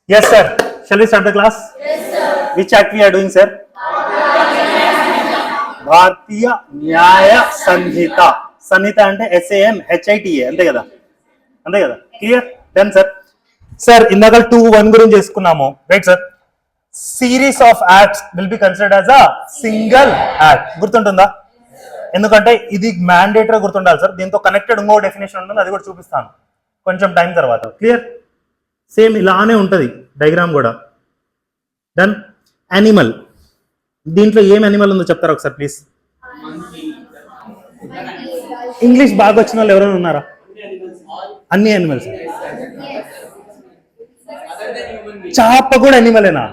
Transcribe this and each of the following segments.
Yes, sir. Shall we start the class? Yes, sir. Which act we are doing, sir? Bharatiya Nyaya Sanhita. Sanhita ante SANHITA అంతే కదా, అంతే కదా, clear? Done sir. Sir ఇందాక 2-1 గురించి చేసుకున్నాము, right sir? Series of acts will be considered as a single act. గుర్తుంటుందా? ఎందుకంటే ఇది మ్యాండేటరీ గుర్తుండాలి సార్. దీంతో కనెక్టెడ్ ఇంకో డెఫినేషన్ ఉంటుంది, అది కూడా చూపిస్తాను కొంచెం టైం తర్వాత. క్లియర్? సేమ్ ఇలానే ఉంటుంది డయాగ్రామ్ కూడా. డన్. యానిమల్, దీంట్లో ఏం యానిమల్ ఉందో చెప్తారా ఒకసారి ప్లీజ్? ఇంగ్లీష్ బాగా వచ్చిన వాళ్ళు ఎవరైనా ఉన్నారా? అన్ని యానిమల్స్. చాప కూడా యానిమలేనా?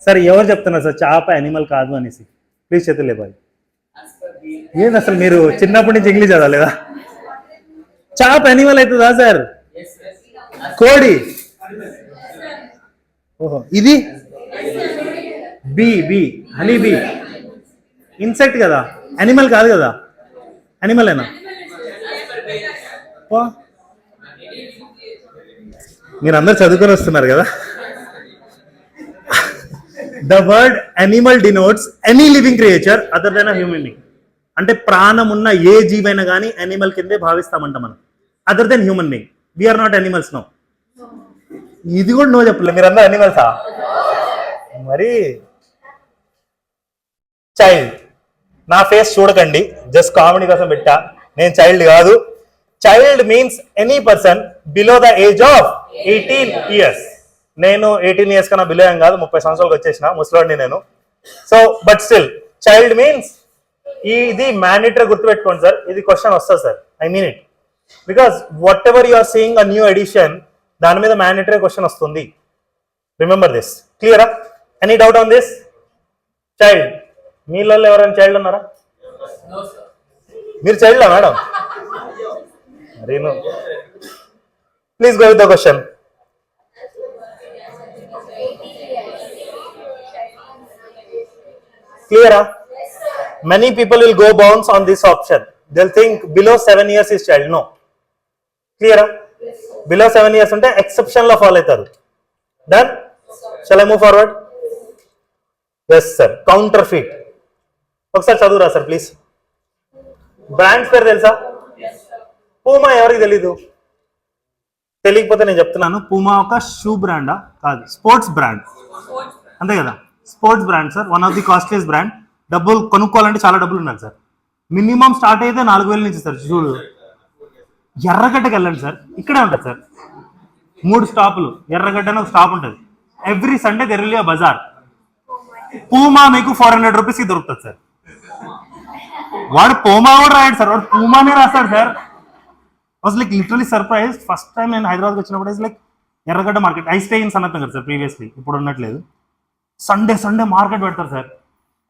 సరే ఎవరు చెప్తున్నారు సార్ చాప యానిమల్ కాదు అనేసి? ప్లీజ్ చేతులు లేపాలి. ఏంది అసలు మీరు చిన్నప్పటి నుంచి ఇంగ్లీష్ చదవలేదా? చాప యానిమల్ అవుతుందా సార్? కోడి. ఓహో, ఇది బీ హనీ బీ ఇన్సెక్ట్ కదా, యానిమల్ కాదు కదా. యానిమలేనా? మీరు అందరు చదువుకొని వస్తున్నారు కదా. The word animal denotes any living creature other than a human being. అంటే ప్రాణం ఉన్న ఏ జీవైనా కానీ యానిమల్ కిందే భావిస్తామంట మనం, other than human being. We are not animals no. ఇది కూడా నో చెప్పలేదు, మీరు అందరూ యానిమల్సా? మరి చైల్డ్, నా ఫేస్ చూడకండి, జస్ట్ కామెడీ కోసం పెట్టా, నేను చైల్డ్ కాదు. Child means any person below the age of 18 years. నేను 18 years కన్నా బిలో ఏం కాదు, 30 సంవత్సరాలకు వచ్చేసిన ముసలోడిని నేను. So but still child means, ఇది మ్యాండేటరీ గుర్తుపెట్టుకోండి సార్. ఇది క్వశ్చన్ వస్తుంది sir, I mean it, because whatever you are seeing a new edition, దాని మీద మ్యాండేటరీ క్వశ్చన్ వస్తుంది. Remember this. క్లియరా? Any doubt on this? Child, మీళ్ళల్లో ఎవరైనా చైల్డ్ ఉన్నారా? మీరు చైల్డా madam? Please go with the question. Clear? Many people will go bounce on this option. They'll think below 7 years is child. No. Clear? Below 7 years unte exception lo fall aitaru. Done? Shall I move forward? Yes sir. Counterfeit. ఒకసారి చదువురా sir please. Brands పేరు తెలుసా? Puma ఎవరికి తెలీదు? తెలియకపోతే నేను చెప్తున్నాను. Puma ఒక shoe బ్రాండా? కాదు, స్పోర్ట్స్ బ్రాండ్, అంతే కదా. Sports brand sir, one of the costliest brand. డబ్బులు కొనుక్కోవాలంటే చాలా డబ్బులు ఉండాలి సార్. మినిమం స్టార్ట్ అయితే 4,000 నుంచి సార్. చూడు, ఎర్రగడ్డకి వెళ్ళండి సార్, ఇక్కడే ఉంటుంది సార్. 3 స్టాపులు, ఎర్రగడ్డ అని ఒక స్టాప్ ఉంటుంది. Every Sunday there will be a bazaar. Puma మీకు 400 రూపీస్కి దొరుకుతుంది సార్. వాడు పూమా కూడా రాయడు సార్, వాడు పూమానే రాస్తాడు sir. Was like literally surprise. First time నేను హైదరాబాద్కి వచ్చినప్పుడు ఇస్ లైక్ ఎర్రగడ్డ market. I stay in Sanath Nagar sir previously, ఇప్పుడు ఉండట్లేదు. సండే మార్కెట్ పెడతారు సార్.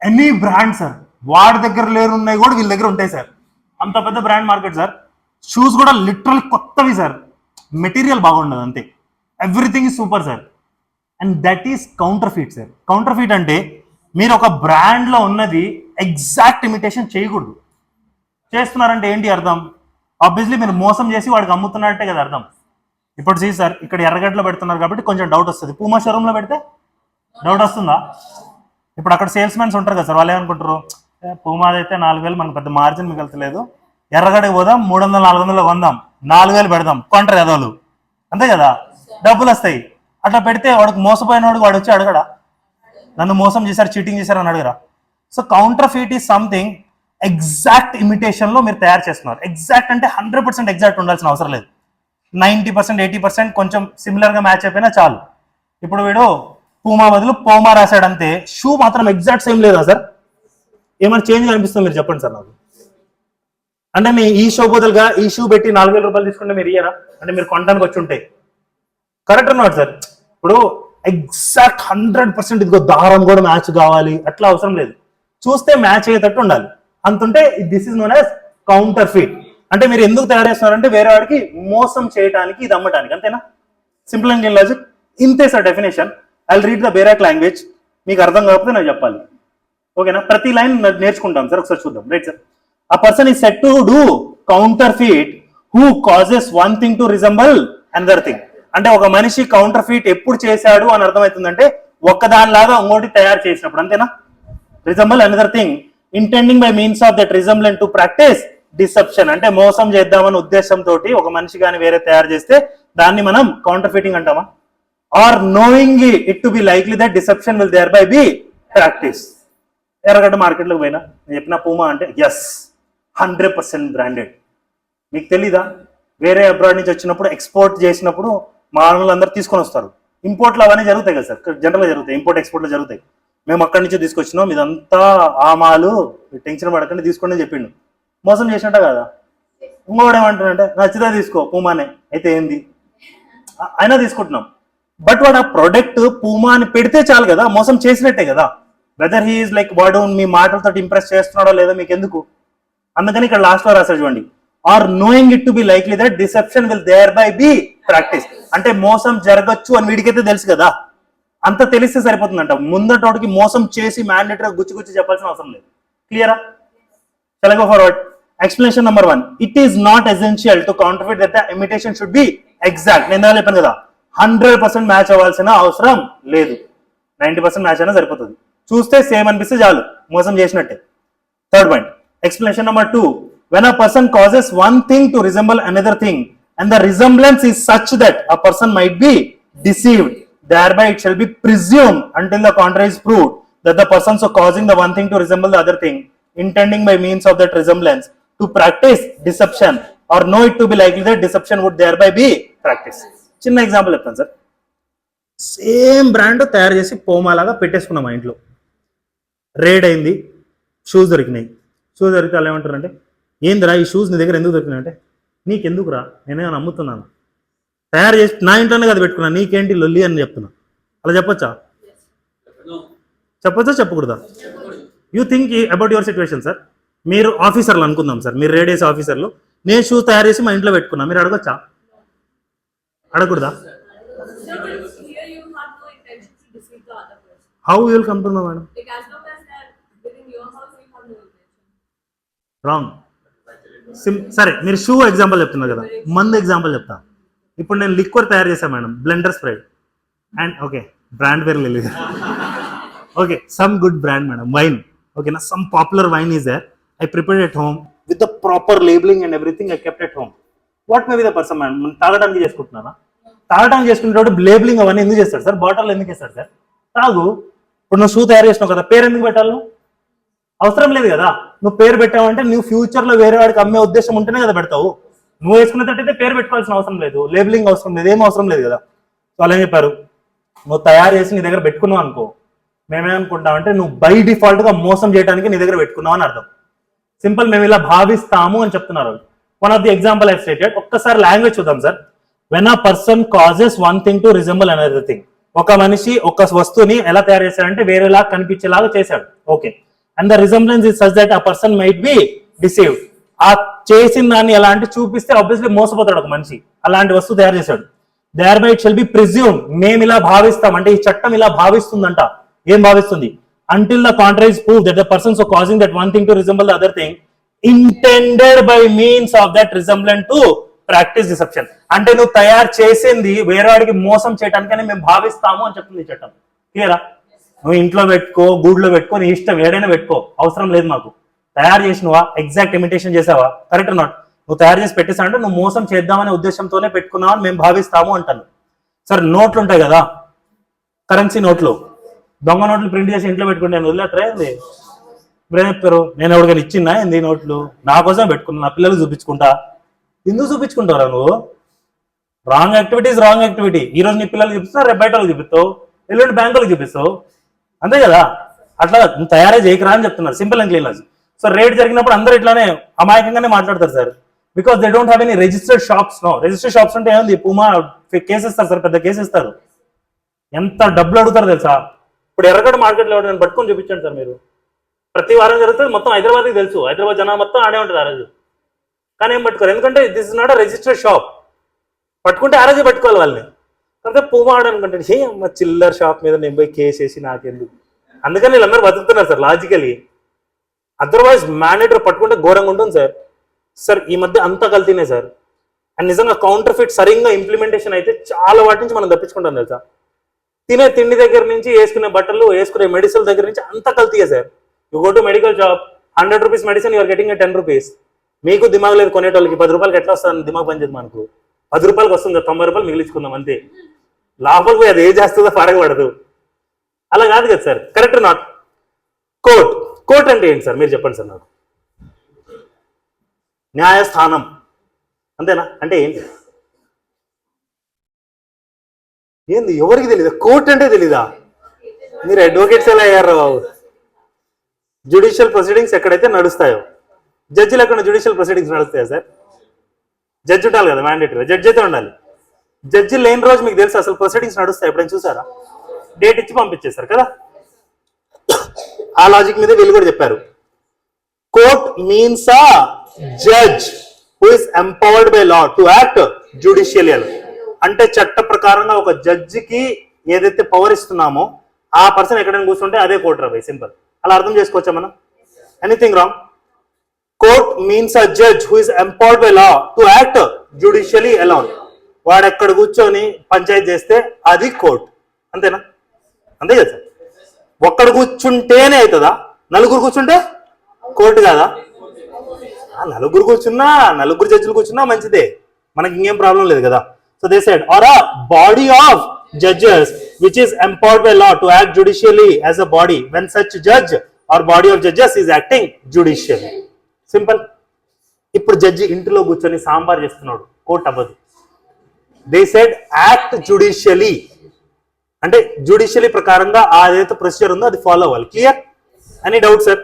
ఎనీ బ్రాండ్ సార్, వాడి దగ్గర లేనున్నాయి కూడా వీళ్ళ దగ్గర ఉంటాయి సార్. అంత పెద్ద బ్రాండ్ మార్కెట్ సార్. షూస్ కూడా లిటరల్ కొత్తవి సార్, మెటీరియల్ బాగుండదు అంతే. Everything is super sir. And that is counterfeit sir. Counterfeit అంటే మీరు ఒక బ్రాండ్లో ఉన్నది ఎగ్జాక్ట్ ఇమిటేషన్ చేయకూడదు. చేస్తున్నారంటే ఏంటి అర్థం? ఆబ్వియస్లీ మీరు మోసం చేసి వాడికి అమ్ముతున్నారంటే కదా అర్థం. ఇప్పుడు సీ సార్, ఇక్కడ ఎర్రగడ్డలో పెడుతున్నారు కాబట్టి కొంచెం డౌట్ వస్తుంది. పూమా షోరూంలో పెడితే డౌట్ వస్తుందా? ఇప్పుడు అక్కడ సేల్స్ మెన్స్ ఉంటారు కదా సార్, వాళ్ళు ఏమనుకుంటారు, పూమాది అయితే 4,000 మనకు పెద్ద మార్జిన్ మిగలతలేదు, ఎర్రగడ్డకి పోదాం 300-400 కొందాం, 4,000 పెడదాం, కొంటారు ఎదవలు, అంతే కదా, డబ్బులు వస్తాయి. అట్లా పెడితే వాడికి మోసపోయిన వాడు వచ్చి అడగడా, నన్ను మోసం చేశారు, చీటింగ్ చేశారు అని అడగరా? So counterfeit is something exact ఇమిటేషన్లో మీరు తయారు చేస్తున్నారు. ఎగ్జాక్ట్ అంటే 100% ఎగ్జాక్ట్ ఉండాల్సిన అవసరం లేదు. 90%, 80% కొంచెం సిమిలర్గా మ్యాచ్ అయిపోయినా చాలు. ఇప్పుడు వీడు పూమా బదులు పోమా రాశాడు అంతే, షూ మాత్రం ఎగ్జాక్ట్ సేమ్ లేదా సార్? ఏమైనా చేంజ్ అనిపిస్తుంది మీరు చెప్పండి సార్ నాకు. అంటే మీ ఈ షూ బదులుగా ఈ షూ పెట్టి 4,000 రూపాయలు తీసుకుంటే మీరు ఇయ్యరా? అంటే మీరు కొనడానికి వచ్చి ఉంటే కరెక్ట్ అన్నమాట సార్. ఇప్పుడు ఎగ్జాక్ట్ 100% ఇదిగో దారం కూడా మ్యాచ్ కావాలి అట్లా అవసరం లేదు. చూస్తే మ్యాచ్ అయ్యేటట్టు ఉండాలి. అంతుంటే this is known as counterfeit. అంటే మీరు ఎందుకు తయారు చేస్తున్నారంటే వేరే వాడికి మోసం చేయడానికి, ఇది అమ్మటానికి, అంతేనా? సింపుల్ అండ్ లాజిక్ ఇంతే sir definition. I read the బేరాక్ language, మీకు అర్థం కాకపోతే నాకు చెప్పాలి, ఓకేనా? ప్రతి లైన్ నేర్చుకుంటాం సార్, ఒకసారి చూద్దాం. Right sir. A person is said to do counterfeit who causes one thing to resemble another thing. అంటే ఒక మనిషి కౌంటర్ ఫీట్ ఎప్పుడు చేశాడు అని అర్థమవుతుందంటే ఒక్కదానిలాగా ఇంకోటి తయారు చేసినప్పుడు, అంతేనా? Resemble another thing, intending by means of that resemblance to practise deception, అంటే మోసం చేద్దామని ఉద్దేశంతో ఒక మనిషి కానీ వేరే తయారు చేస్తే దాన్ని మనం కౌంటర్ ఫీటింగ్ అంటామా? Or knowing it to be likely that deception will thereby be practise. Erragadda మార్కెట్లోకి పోయినా నేను చెప్పిన పూమా అంటే ఎస్ 100% బ్రాండెడ్. మీకు తెలీదా? వేరే అబ్రాడ్ నుంచి వచ్చినప్పుడు ఎక్స్పోర్ట్ చేసినప్పుడు మా వాళ్ళందరూ తీసుకొని వస్తారు. ఇంపోర్ట్లు అవన్నీ జరుగుతాయి కదా సార్, జనరల్గా జరుగుతాయి, ఇంపోర్ట్ ఎక్స్పోర్ట్లో జరుగుతాయి. మేము అక్కడి నుంచి తీసుకొచ్చినాం, ఇదంతా ఆమాలు, టెన్షన్ పడకండి తీసుకోండి చెప్పిండు. మోసం చేసినట్ట కదా. ఇంకోటి ఏమంటాడంటే నచ్చితే తీసుకో పూమానే, అయితే ఏంది అయినా తీసుకుంటున్నాం. బట్ వాడు ఆ ప్రొడక్ట్ పూమా అని పెడితే చాలు కదా, మోసం చేసినట్టే కదా. వెదర్ హీఈస్ లైక్ వాడు మీ మాటలతో ఇంప్రెస్ చేస్తున్నాడో లేదో మీకు ఎందుకు. అందుకని ఇక్కడ లాస్ట్ లో రాశాడు చూడండి, or knowing it to be likely that deception will thereby be practice. అంటే మోసం జరగచ్చు అని వీడికైతే తెలుసు కదా, అంత తెలిస్తే సరిపోతుందంట. ముందటోడికి మోసం చేసి మ్యాండేటరీ గుచ్చి చెప్పాల్సిన అవసరం లేదు. క్లియరా? Shall I go forward? Explanation number 1. It is not essential to counterfeit that the imitation should be exact. నేను చెప్పాను కదా 100% మ్యాచ్ అవ్వాల్సిన అవసరం లేదు, 90% మ్యాచ్ అయినా సరిపోతుంది. చూస్తే సేమ్ అనిపిస్తే చాలు, మోసం చేసినట్టే. Third point, explanation number 2. When a person causes one thing to resemble another thing and the resemblance is such that a person might be deceived, thereby it shall be presumed until the contrary is proved that the person so causing the one thing to resemble the other thing, intending by means of that resemblance to practice deception or know it to be likely that deception would thereby be practiced. చిన్న example చెప్తాను sir. Same brand తయారు చేసి పోమాలాగా పెట్టేసుకున్నాం మా ఇంట్లో. Raid అయింది, shoes దొరికినాయి. Shoes దొరికితే వాళ్ళు ఏమంటారంటే ఏందిరా ఈ షూస్ నీ దగ్గర ఎందుకు దొరికినాయి అంటే, నీకెందుకురా నేనేమైనా అమ్ముతున్నాను, తయారు చేసి నా ఇంట్లోనే కదా పెట్టుకున్నా, నీకేంటి లొల్లి అని చెప్తున్నా. అలా చెప్పొచ్చా? చెప్పకూడదా? You think about your situation sir. మీరు ఆఫీసర్లు అనుకుందాం సార్, మీరు రేడ్ చేసే ఆఫీసర్లు, నేను షూస్ తయారు చేసి మా ఇంట్లో పెట్టుకున్నా, మీరు అడగొచ్చా? అడగకూడదా? How you will come to know madam? Wrong. సరే మీరు షూ ఎగ్జాంపుల్ చెప్తున్నారు కదా, మందు ఎగ్జాంపుల్ చెప్తా. ఇప్పుడు నేను లిక్వర్ తయారు చేశాను madam, Blenders Pride and okay brand పేరు లేదు, okay some good brand madam, wine, ఓకేనా, some popular wine is there, I prepared at home with the proper labeling and everything I kept at home. What may be the person man? తాగడానికి చేసుకుంటున్నానా? తాగడానికి చేసుకునేటప్పుడు labelling అవన్నీ ఎందుకు చేస్తాడు sir? Bottle ఎందుకు చేస్తాడు sir? తాగు. ఇప్పుడు నువ్వు షూ తయారు చేసినావు కదా, పేరు ఎందుకు పెట్టాలి? అవసరం లేదు కదా. నువ్వు పేరు పెట్టావంటే నువ్వు ఫ్యూచర్ లో వేరే వాడికి అమ్మే ఉద్దేశం ఉంటేనే కదా పెడతావు. నువ్వు వేసుకునేటట్టయితే పేరు పెట్టుకోవాల్సిన అవసరం లేదు, లేబులింగ్ అవసరం లేదు, ఏం అవసరం లేదు కదా. సో అలా ఏం చెప్పారు, నువ్వు తయారు చేసి నీ దగ్గర పెట్టుకున్నావు అనుకో, మేమేమనుకుంటామంటే నువ్వు బై డిఫాల్ట్ గా మోసం చేయడానికి నీ దగ్గర పెట్టుకున్నావు అని అర్థం. సింపుల్, మేము ఇలా భావిస్తాము అని చెప్తున్నారు. One of the example I stated. ఒక్కసారి లాంగ్వేజ్ చూద్దాం sir. When a person causes one thing to resemble another thing, ఒక మనిషి ఒక వస్తువుని ఎలా తయారు చేశాడంటే వేరేలా కనిపించేలాగా చేశాడు, okay, and the resemblance is such that ఆ పర్సన్ మైట్ బి డిసీవ్డ్. ఆ చేసిన దాన్ని ఎలా అంటే చూపిస్తే ఆబ్వియస్లీ మోసపోతాడు ఒక మనిషి. అలాంటి వస్తువు తయారు చేశాడు. Thereby it shall be presume, మేము ఇలా భావిస్తాం అంటే ఈ చట్టం ఇలా భావిస్తుందంట. ఏం భావిస్తుంది? Until the contrary is proved that the person so causing that one thing to resemble the other thing intended by means of that resemblance to practice deception. అంటే నువ్వు తయారు చేసింది వేరే వాడికి మోసం చేయడానికని మేము భావిస్తాము అని చెప్తుంది చట్టం. క్లియరా? నువ్వు ఇంట్లో పెట్టుకో, గూడ్లో పెట్టుకో, నీ ఇష్టం ఏడైనా పెట్టుకో, అవసరం లేదు మాకు. తయారు చేసినవా, ఎగ్జాక్ట్ ఇమిటేషన్ చేసావా, కరెక్ట్ నాట్, నువ్వు తయారు చేసి పెట్టేసావంటే నువ్వు మోసం చేద్దామనే ఉద్దేశంతోనే పెట్టుకున్నావు అని మేము భావిస్తాము అంటాను. సరే నోట్లు ఉంటాయి కదా, కరెన్సీ నోట్లు, దొంగ నోట్లు ప్రింట్ చేసి ఇంట్లో పెట్టుకుంటే వదిలేస్తారా ఏంది? ఇప్పుడేం చెప్తారు, నేను ఎవరికైనా ఇచ్చిందా ఏంది నోట్లు, నా కోసం పెట్టుకున్నా, నా పిల్లలకు చూపించుకుంటా. ఎందుకు చూపించుకుంటారా నువ్వు? Wrong activity is wrong activity. ఈ రోజు నీ పిల్లలు చూపిస్తావు, రేపు బయట వాళ్ళకి చూపిస్తావు, ఎల్లుండి బ్యాంకులకు చూపిస్తావు, అంతే కదా. అట్లా తయారే చేయకరా అని చెప్తున్నారు, simple and clean. So raid జరిగినప్పుడు అందరూ ఇట్లానే అమాయకంగానే మాట్లాడతారు sir, because they don't have any registered shops. No registered shops అంటే ఏముంది, పూమా కేసు ఇస్తారు సార్, పెద్ద కేసు ఇస్తారు. ఎంత డబ్బులు అడుగుతారు తెలుసా? ఇప్పుడు ఎర్రగడ్డ మార్కెట్లో ఎవరైనా పట్టుకొని చూపించండి సార్ మీరు, ప్రతి వారం జరుగుతుంది, మొత్తం హైదరాబాద్కి తెలుసు, హైదరాబాద్ జనాలు మొత్తం ఆడే ఉంటుంది ఆ రోజు. కానీ ఏం పట్టుకోరు, ఎందుకంటే this is not a registered shop. పట్టుకుంటే ఆ రోజే పట్టుకోవాలి వాళ్ళని. కాకపోతే పూమా ఆడనుకుంటే ఏ అమ్మ చిల్లర్ షాప్ మీద నేను పోయి కేసు వేసి నాకెందుకు, అందుకని వీళ్ళందరూ బతుకుతున్నారు సార్ లాజికలీ. అదర్వైజ్ మేనేటర్ పట్టుకుంటే ఘోరంగా ఉంటుంది సార్. సార్ ఈ మధ్య అంతా కల్తీనే సార్. అండ్ నిజంగా కౌంటర్ ఫిట్ సరిగ్గా ఇంప్లిమెంటేషన్ అయితే చాలా వాటి నుంచి మనం తప్పించుకుంటాం తెలుసా. తినే తిండి దగ్గర నుంచి, వేసుకునే బట్టలు, వేసుకునే మెడిసిన్ దగ్గర నుంచి అంతా కల్తీయే sir. You go to medical shop, 100 rupees medicine you are getting 10 rupees. మీకు దిమాగ్ లేదు కొనేటోళ్ళకి, 10 రూపాయలకి ఎట్లా వస్తుంది దిమాగ్ పనిచేది మనకు. 10 రూపాయలకి వస్తుంది, 90 రూపాయలు మిగిలించుకుందాం అంతే. లోపలికి పోయి అది ఏ చేస్తుందో పడదు. అలా కాదు కదా sir, correct not. Court, court అంటే ఏంటి సార్ మీరు చెప్పండి సార్ నాకు. న్యాయస్థానం అంతేనా? అంటే ఏంటి? ఏంది ఎవరికి తెలీదా? కోర్ట్ అంటే తెలీదా? మీరు అడ్వకేట్స్ ఎలా అయ్యారు బాబు? జ్యుడిషియల్ ప్రొసీడింగ్స్ ఎక్కడైతే నడుస్తాయో, జడ్జిలు ఎక్కడ జ్యుడిషియల్ ప్రొసీడింగ్స్ నడుస్తాయా సార్? జడ్జి ఉండాలి కదా, మ్యాండేటరీ జడ్జి అయితే ఉండాలి. జడ్జి లేని రోజు మీకు తెలుసు అసలు ప్రొసీడింగ్స్ నడుస్తాయి ఎప్పుడైనా చూసారా? డేట్ ఇచ్చి పంపించేస్తారు కదా. ఆ లాజిక్ మీద వీళ్ళు కూడా చెప్పారు. కోర్ట్ మీన్స్ ఆ judge who is empowered by law to act judicial. అంటే చట్ట ప్రకారంగా ఒక జడ్జికి ఏదైతే పవర్ ఇస్తున్నామో ఆ పర్సన్ ఎక్కడైనా కూర్చుంటే అదే కోర్ట్ రా బై, సింపుల్. అలా అర్థం చేసుకోవచ్చా మనం? Anything wrong? Court means a judge who is empowered by law to act judicially alone. వాడు ఎక్కడ కూర్చొని పంచాయతీ చేస్తే అది కోర్ట్. అంతేనా? అంతే కదా సార్. ఒక్కడు కూర్చుంటేనే అవుతుందా? నలుగురు కూర్చుంటే కోర్టు కాదా? నలుగురు కూర్చున్నా, నలుగురు జడ్జిలు కూర్చున్నా మంచిదే, మనకి ఇంకేం ప్రాబ్లం లేదు కదా. So they said are a body of judges which is empowered by law to act judicially as a body when such judge or body of judges is acting judicially. Simple. ఇప్పుడు judge ఇంటిలో కూర్చొని సాంబార్ చేస్తున్నాడు, court అవ్వదు. They said act జుడిషియలీ అంటే జుడిషియలీ ప్రకారంగా ఏదైతే procedure ఉందో అది ఫాలో అవ్వాలి. Clear? Any doubt sir?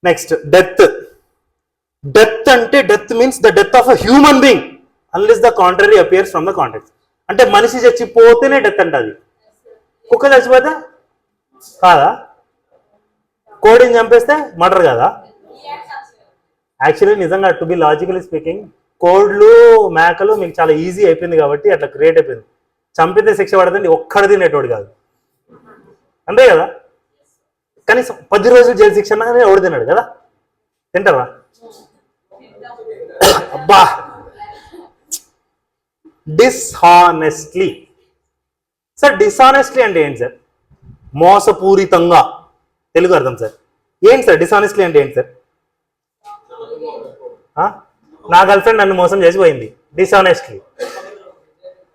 Next death. Death అంటే death means the death of a human being unless the contrary appears from the context. అంటే మనిషి చచ్చిపోతేనే డెత్ అంటే అది. కుక్క చచ్చిపోతే కాదా? కోడిని చంపేస్తే మర్డర్ కాదా? యాక్చువల్లీ నిజంగా టు బి లాజికలీ స్పీకింగ్ కోడ్లు మేకలు మీకు చాలా ఈజీ అయిపోయింది కాబట్టి అట్లా క్రియేట్ అయిపోయింది. చంపితే శిక్ష పడుతుంది, ఒక్కడు తినేటోడు కాదు, అంతే కదా. కనీసం 10 రోజులు జైలు శిక్ష అన్నా ఎవడు తిన్నాడు కదా, తింటారా? అబ్బా. డిస్హానెస్ట్లీ. సార్ డిస్హానెస్ట్లీ అంటే ఏంటి సార్? మోసపూరితంగా. తెలుగు అర్థం సార్ ఏంటి సార్? డిస్హానెస్ట్లీ అంటే ఏంటి సార్? నా గర్ల్ ఫ్రెండ్ నన్ను మోసం చేసిపోయింది, డిస్హానెస్ట్లీ.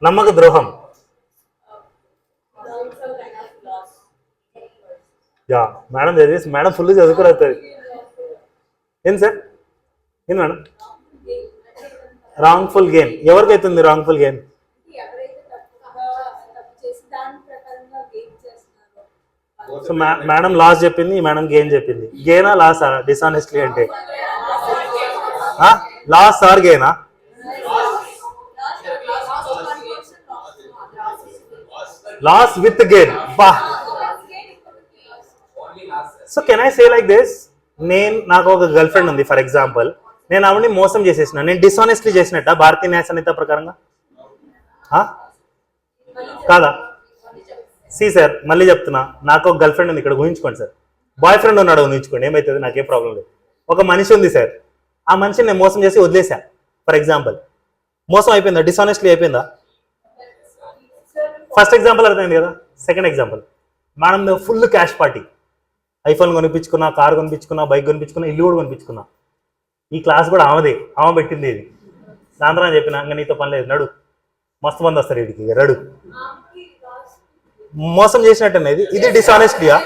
నమ్మక ద్రోహం. యా మేడం, చదివేసి మేడం ఫుల్ చదువుకోలేదు. ఏంటి సార్? ఏంటి మేడం? Wrongful gain. ఎవరికైతుంది wrongful gain? So madam loss చెప్పింది, మేడం గెయిన్ చెప్పింది. గెయినా లాసా డిస్హానెస్ట్లీ అంటే? లాస్ ఆర్ గెయినా? Loss with gain. బా. So can I say like this, నాకు ఒక గర్ల్ ఫ్రెండ్ ఉంది ఫర్ ఎగ్జాంపుల్, నేను ఆవిడని మోసం చేసేసిన, నేను డిస్హానెస్ట్లీ చేసినట్ట భారతీయ న్యాయ సంహిత ప్రకారంగా కాదా? సి సార్ మళ్ళీ చెప్తున్నా, నాకు ఒక గర్ల్ ఫ్రెండ్ ఉంది, ఇక్కడ ఊహించుకోండి సార్. బాయ్ ఫ్రెండ్ ఉన్నాడు, ఊహించుకోండి, ఏమవుతుంది నాకేం ప్రాబ్లం లేదు. ఒక మనిషి ఉంది సార్, ఆ మనిషిని నేను మోసం చేసి వదిలేసా ఫర్ ఎగ్జాంపుల్. మోసం అయిపోయిందా? డిస్హానెస్ట్లీ అయిపోయిందా? ఫస్ట్ ఎగ్జాంపుల్ అర్థమైంది కదా. Second example, madam full cash party, iPhone కొనిపించుకున్నా, కార్ కొనిపించుకున్నా, బైక్ కొనిపించుకున్నా, ఇల్లు కూడా కొనిపించుకున్నా. ఈ క్లాస్ కూడా ఆమెదే, ఆమె పెట్టింది ఇది. సాయంత్రం చెప్పిన ఇంకా నీతో పని లేదు, నడు, మస్తు మంది వస్తారు వీడికి, రడు. మోసం చేసినట్టు అనేది ఇది డిస్హానెస్ట్లీయా?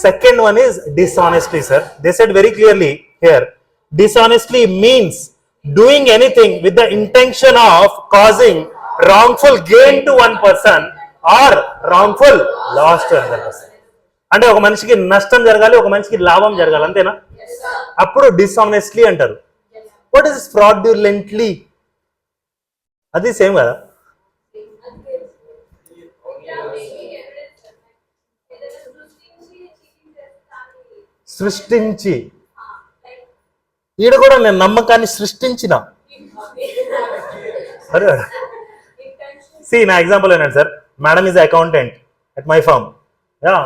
Second one is dishonesty, sir. They said very clearly here, dishonestly means doing anything with the intention of causing wrongful gain to one person or wrongful loss to another person. అంటే ఒక మనిషికి నష్టం జరగాలి, ఒక మనిషికి లాభం జరగాలి, అంతేనా? అప్పుడు డిస్హానెస్ట్లీ అంటారు. What is fraudulently? అది సేమ్ కదా. సృష్టించి, ఈడ కూడా నేను నమ్మకాన్ని సృష్టించిన. సి నా ఎగ్జాంపుల్ ఏంటంటే sir, madam is accountant at my firm.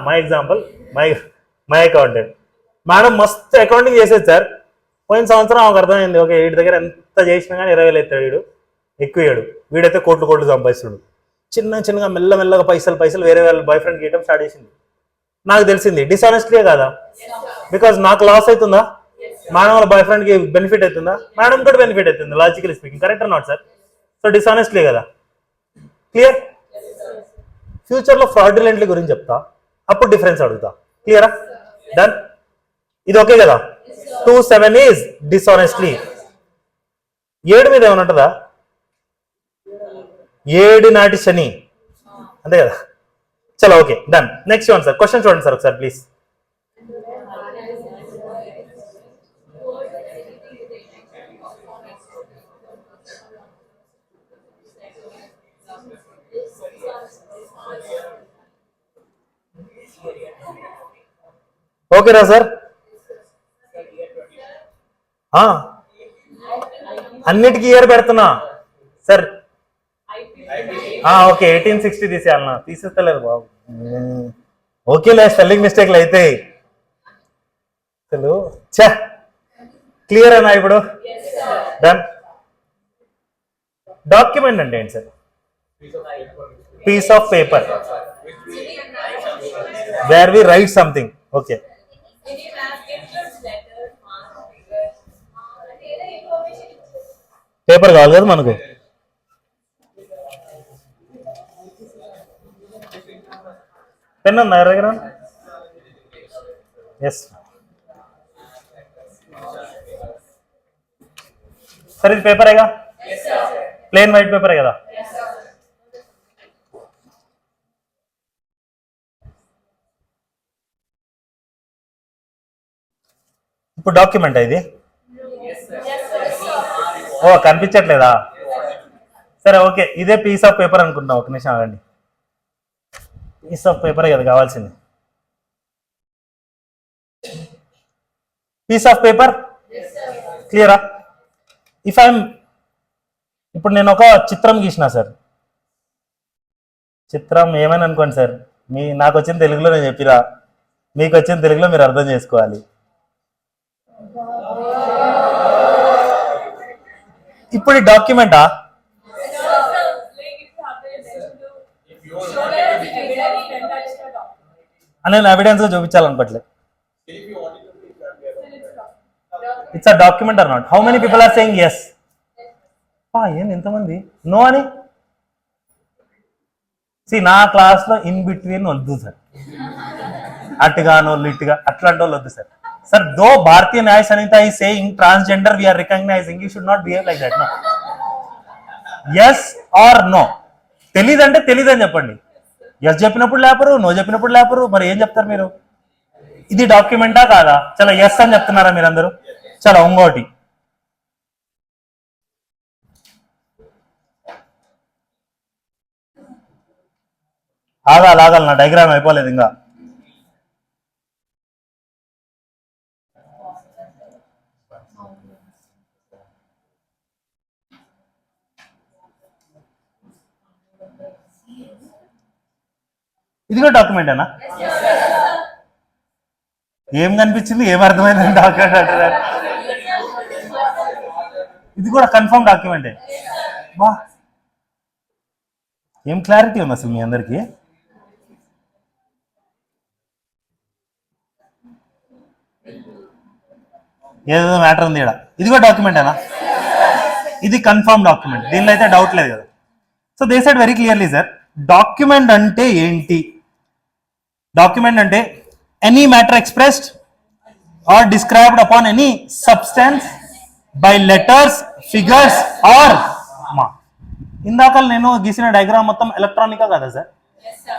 My example, my accountant. Madam మస్తు అకౌంటింగ్ చేసేది సార్, పోయిన సంవత్సరం ఆమెకు అర్థమైంది, ఓకే వీడి దగ్గర ఎంత చేసినా కానీ 20,000 ఎత్తాడు వీడు, ఎక్కువయాడు, వీడైతే కోట్లు సంపాదిస్తాడు. చిన్నగా మెల్లమెల్లగా పైసలు వేరే వాళ్ళ బాయ్ ఫ్రెండ్ గీయటం స్టార్ట్ చేసింది. నాకు తెలిసింది డిసానెస్ట్లే కాదా, బికాజ్ నాకు లాస్ అవుతుందా, మేడం వాళ్ళ బాయ్ ఫ్రెండ్కి బెనిఫిట్ అవుతుందా, మేడం కూడా బెనిఫిట్ అవుతుంది, logically speaking. Correct or not sir? So dishonestly కదా. క్లియర్? ఫ్యూచర్లో ఫ్రాడ్యులెంట్లీ గురించి చెప్తా, అప్పుడు డిఫరెన్స్ అడుగుతా. క్లియరా? డన్. ఇది ఓకే కదా? 2-7 ఈజ్ డిసానెస్ట్లీ. 7 మీద ఏమైనా ఉంటుందా? 7 నాటి శని, అంతే కదా. చలో okay, done. Next one sir, question చూడండి సార్ ఒకసారి ప్లీజ్. ఓకేనా సార్? అన్నిటికీ ఇయర్ పెడుతున్నా సార్. ఓకే, 1860 తీసేయాలన్నా, తీసేస్తలేదు బాబు. ఓకేలే, స్పెల్లింగ్ మిస్టేక్లు అయితే అసలు క్లియర్ అన్నా ఇప్పుడు? డన్. డాక్యుమెంట్ అంటే ఏంటి sir? Piece of paper where we write something. Okay, paper కావాలి కదా మనకు. పెన్ ఉందా దగ్గర? ఎస్ సార్, ఇది పేపరేగా, ప్లెయిన్ వైట్ పేపరే కదా. ఇప్పుడు డాక్యుమెంట్ ఇది. ఓ కనిపించట్లేదా? సరే ఓకే, ఇదే పీస్ ఆఫ్ పేపర్ అనుకుంటున్నాం. ఒక నిమిషం ఆగండి. పీస్ ఆఫ్ పేపరే కదా కావాల్సింది. పీస్ ఆఫ్ పేపర్ క్లియరా? ఇప్పుడు నేను ఒక చిత్రం గీసిన సార్, చిత్రం ఏమైనా అనుకోండి సార్, నాకు వచ్చిన తెలుగులో నేను చెప్పిరా, మీకు వచ్చిన తెలుగులో మీరు అర్థం చేసుకోవాలి. ఇప్పుడు డాక్యుమెంటా? నేను ఎవిడెన్స్ గా చూపించాలనుకోవట్లేదు. It's a document or not? How many people are saying yes? ఏంది ఎంతమంది నో అని? నా క్లాస్ లో ఇన్ బిట్వీన్ వద్దు సార్, అటుగానో ఇటుగా అట్లాంటి వాళ్ళు వద్దు sir. Sir, though Bharatiya Nyaya Samhita is saying transgender we are recognizing, you should not behave like that. No. Yes or no? తెలీదంటే తెలీదని చెప్పండి. ఎస్ చెప్పినప్పుడు లేపరు, నో చెప్పినప్పుడు లేపరు, మరి ఏం చెప్తారు మీరు? ఇది డాక్యుమెంటా కాదా? చాలా ఎస్ అని చెప్తున్నారా మీరందరూ? చాలా ఇంకోటి, ఆగాలి నా డయాగ్రామ్ అయిపోలేదు ఇంకా. ఇది కూడా డాక్యుమెంట్ అనా? ఏం కనిపించింది, ఏం అర్థమైంది డాక్యుమెంట్ అంటారు? ఇది కూడా కన్ఫర్మ్ డాక్యుమెంటే. వా, ఏం క్లారిటీ ఉంది అసలు మీ అందరికి. ఏదో మ్యాటర్ ఉంది ఇక్కడ. ఇది కూడా డాక్యుమెంట్ అనా? ఇది కన్ఫర్మ్ డాక్యుమెంట్, దీనిలో అయితే డౌట్ లేదు కదా. So they said very clearly sir, document అంటే ఏంటి? డాక్యుమెంట్ అంటే any matter expressed or described upon any substance by letters, figures or marks. ఇందాక నేను గీసిన డయాగ్రామ్ మొత్తం ఎలక్ట్రానికా కదా సార్?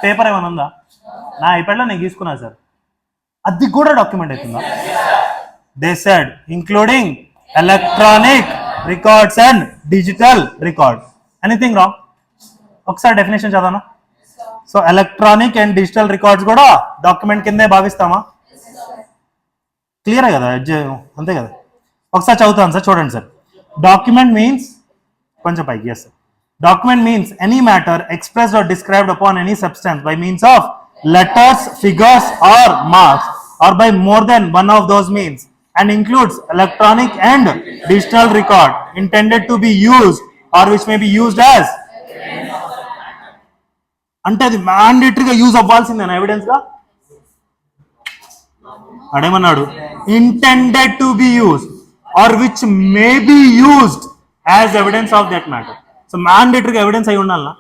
పేపర్ ఏమైనా ఉందా? నా ఐప్యాడ్లో నేను గీసుకున్నా సార్, అది కూడా డాక్యుమెంట్ అవుతుందా? They said including electronic records and digital record. Anything wrong? ఒకసారి డెఫినేషన్ చదవనా? So electronic and digital records కూడా డాక్యుమెంట్ కిందే భావిస్తామా? క్లియరే కదా, అంతే కదా. ఒకసారి చదువుతాను సార్, చూడండి సార్. డాక్యుమెంట్ మీన్స్, కొంచెం పైకి, yes sir. Document means any matter expressed or described upon any substance by means of letters, figures or marks or by more than one of those means and includes electronic and digital record intended to be used or which may be used as అంటే అది మ్యాండేటరీగా use అవ్వాల్సిందేనా evidence గా అడేమన్నాడు intended to be use or which may be used as evidence of that matter so మ్యాండేటరీగా evidence అయి ఉండాలనా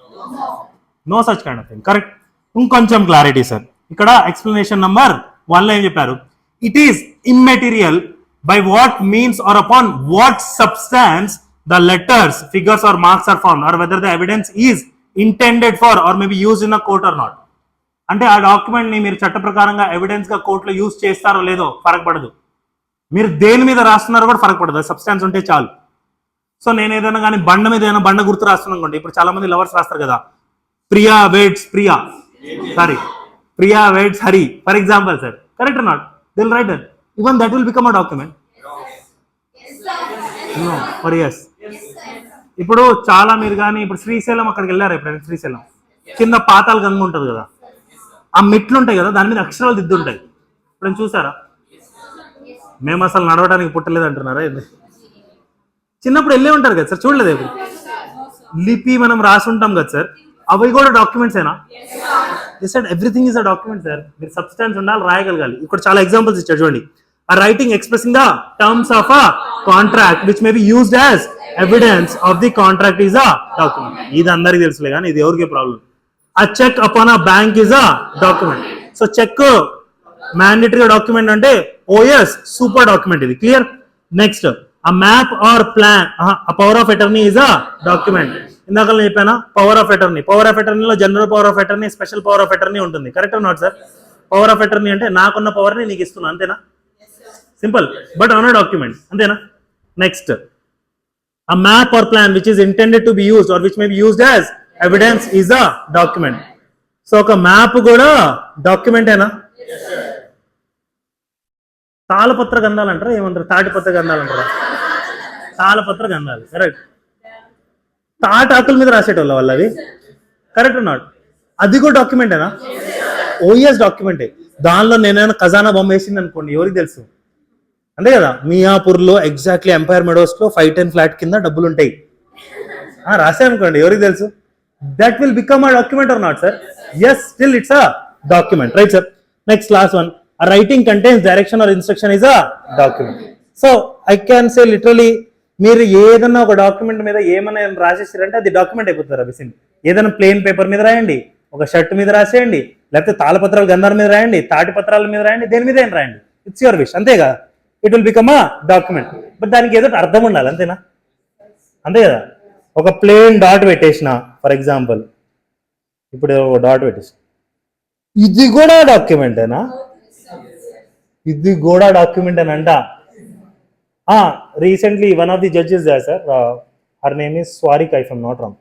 no such kind of thing correct ఇంకొంచెం clarity sir ఇక్కడ ఎక్స్ప్లెనేషన్ నంబర్ 1 లో ఏం చెప్పారు it is immaterial by what means or upon what substance the letters figures or marks are found or whether the evidence is intended for or maybe use in a court are not అంటే ఆ document ని మీరు చట్ట ప్రకారంగా evidence గా కోర్టులో use చేస్తారో లేదో ఫరక్ పడదు మీరు దేని మీద రాస్తున్నారో కూడా ఫరక్ పడదు సబ్స్టాన్స్ ఉంటే చాలు సో నేను ఏదైనా కానీ బండ మీద ఏదైనా బండ గుర్తు రాస్తున్నాను అనుకోండి ఇప్పుడు చాలా మంది లవర్స్ రాస్తారు కదా Priya waits Priya sorry Priya waits Hari for example sir correct not still right that even that will become a document for yes ఇప్పుడు చాలా మీరు కానీ ఇప్పుడు శ్రీశైలం అక్కడికి వెళ్ళారు ఎప్పుడైనా శ్రీశైలం కింద పాతాల గంగ ఉంటుంది కదా ఆ మెట్లు ఉంటాయి కదా దాని మీద అక్షరాలు దిద్దుంటాయి ఇప్పుడు చూసారా మేము అసలు నడవడానికి పుట్టలేదు అంటున్నారా చిన్నప్పుడు వెళ్ళే ఉంటారు కదా సార్ చూడలేదు ఇప్పుడు లిపి మనం రాసి ఉంటాం కదా సార్ అవి కూడా డాక్యుమెంట్స్ ఏనా everything is a document sir మీరు సబ్స్టాన్స్ ఉండాలి రాయగలగాలి ఇక్కడ చాలా ఎగ్జాంపుల్స్ ఇచ్చారు చూడండి ఆ writing expressing the terms of a contract which may be used as evidence of the contract is a document ఇది అందరికీ తెలుసులే కానీ ఇది ఎవరికి problem a check upon a bank is a document so check mandatory document ante OS super document ఇది clear next a map or plan a power of attorney is a document ఇందాక నేను చెప్పానా పవర్ ఆఫ్ అటార్నీ లో general power of attorney special power of attorney ఉంటుంది correct or not sir power of attorney అంటే నాకున్న power ని నీకు ఇస్తున్నా అంతేనా simple but on a document అంతేనా next a map or plan which is intended to be used or which may be used as evidence is a document so ఒక map కూడా document ఏనా తాళపత్ర గంధాలు అంటారా ఏమంటారు తాటిపత్ర గంధాలు అంటారా తాళపత్ర గంధాలు కరెక్ట్ తాటాకుల మీద రాసేటోళ్ళ వాళ్ళు అవి కరెక్ట్ నాట్ అది కూడా డాక్యుమెంటేనా ఓఎస్ డాక్యుమెంటే దానిలో నేనైనా ఖజానా బొమ్మ వేసింది అనుకోండి ఎవరికి తెలుసు అంతే కదా మియాపూర్లో ఎగ్జాక్ట్లీ ఎంపైర్ మెడోస్ లో 510 ఫ్లాట్ కింద డబ్బులు ఉంటాయి రాసే అనుకోండి ఎవరికి తెలుసు that will become a document or not sir yes still it's a document right sir next last one a writing contains direction or instruction is a document so I can say literally మీరు ఏదన్నా ఒక document మీద ఏమైనా రాసేసారంటే అది document అయిపోతుంది అభిసింది ఏదైనా plain paper మీద రాయండి ఒక షర్ట్ మీద రాసేయండి లేకపోతే తాళపత్రాలు గంధాల మీద రాయండి తాటి పత్రాల మీద రాయండి దేని మీద ఏం రాయండి ఇట్స్ యువర్ విష్ అంతేగా it will become a document but దానికి ఏదో అర్థం ఉండాలి అంతేనా అంతే కదా ఒక ప్లేన్ డాట్ పెట్టేసిన ఫర్ ఎగ్జాంపుల్ ఇప్పుడు డాట్ పెట్టేసిన ఇది కూడా డాక్యుమెంటేనా ఇది కూడా డాక్యుమెంట్ అని అంట recently one of the judges they sir her name is Swarika if I'm not wrong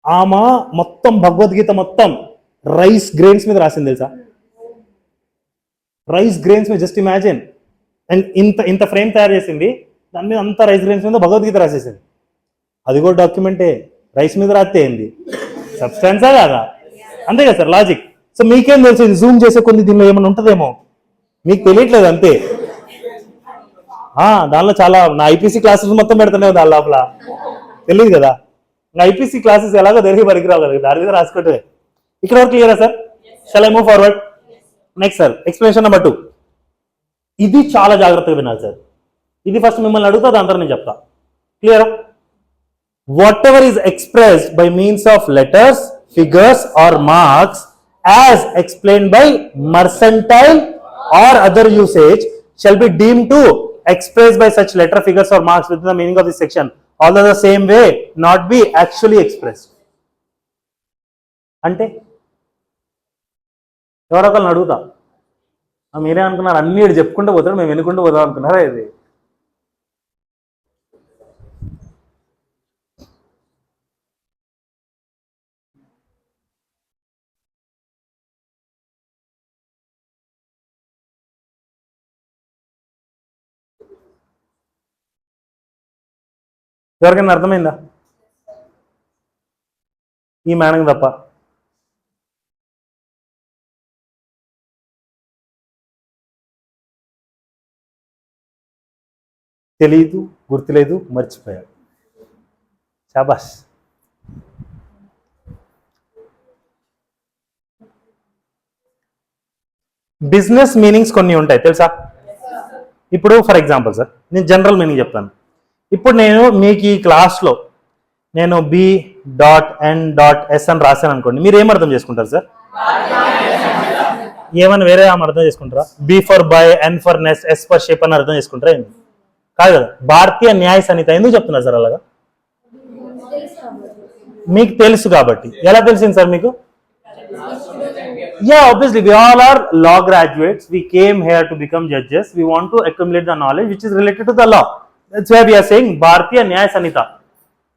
ఆమె మొత్తం భగవద్గీత మొత్తం రైస్ గ్రెయిన్స్ మీద రాసింది తెలుసా రైస్ గ్రెయిన్స్ మీద జస్ట్ ఇమాజిన్ అండ్ ఇంత ఫ్రేమ్ తయారు చేసింది దాని మీద అంత రైస్ గ్రెయిన్స్ మీద భగవద్గీత రాసేసింది అది కూడా డాక్యుమెంటే రైస్ మీద రాస్తే ఏంది సబ్స్టాన్సా కాదా అంతే కదా సార్ లాజిక్ సో మీకేం తెలుసు ఇది జూమ్ చేసే కొన్ని దీనిలో ఏమైనా ఉంటుందేమో మీకు తెలియట్లేదు అంతే దానిలో చాలా నా ఐపీసీ క్లాసెస్ మొత్తం పెడుతున్నాయి దాని లోపల తెలియదు కదా నా ఐపీసీ క్లాసెస్ ఎలాగో తెలియ పనికిరావు కదా దాని మీద రాసుకుంటే ఇక్కడ వరకు క్లియరా sir shall I move forward next sir explanation number 2 ఇది చాలా జాగ్రత్తగా వినాలి సార్ ఇది ఫస్ట్ మిమ్మల్ని అడుగుతా దాని తర్వాత నేను చెప్తా క్లియరా whatever is expressed by means of letters, figures or marks as explained by mercantile or other usage shall be deemed to express by such letter, figures or marks within the meaning of this section, although the same way not be actually expressed. అంటే ఎవరొకరిని అడుగుతా మీరే అనుకున్నారు అన్ని చెప్పుకుంటూ పోతాడు మేము వినుకుంటూ పోతాం అనుకున్నారా ఇది ఎవరికైనా అర్థమైందా ఈ మేడం తప్ప తెలీదు, గుర్తులేదు, మర్చిపోయాడు. శాబాష్. బిజినెస్ మీనింగ్స్ కొన్ని ఉంటాయి తెలుసా? ఇప్పుడు ఫర్ ఎగ్జాంపుల్ సార్, నేను జనరల్ మీనింగ్ చెప్తాను. ఇప్పుడు నేను మీకు ఈ క్లాస్లో నేను B.N.S అని రాశాను అనుకోండి, మీరు ఏం అర్థం చేసుకుంటారు సార్? ఏమన్నా వేరే అర్థం చేసుకుంటారా? B for by, N for nest, S for shape అని అర్థం చేసుకుంటారా? ఏంటి కాదు కదా. భారతీయ న్యాయ సన్నిత ఎందుకు చెప్తున్నారు సార్ అలాగా? మీకు తెలుసు కాబట్టి. ఎలా తెలిసింది సార్ మీకు? Yeah, obviously we all are law graduates. We came here to become judges. We want to accumulate the knowledge which is related to the law. That's why we are saying Bharatiya Nyaya Sanhita.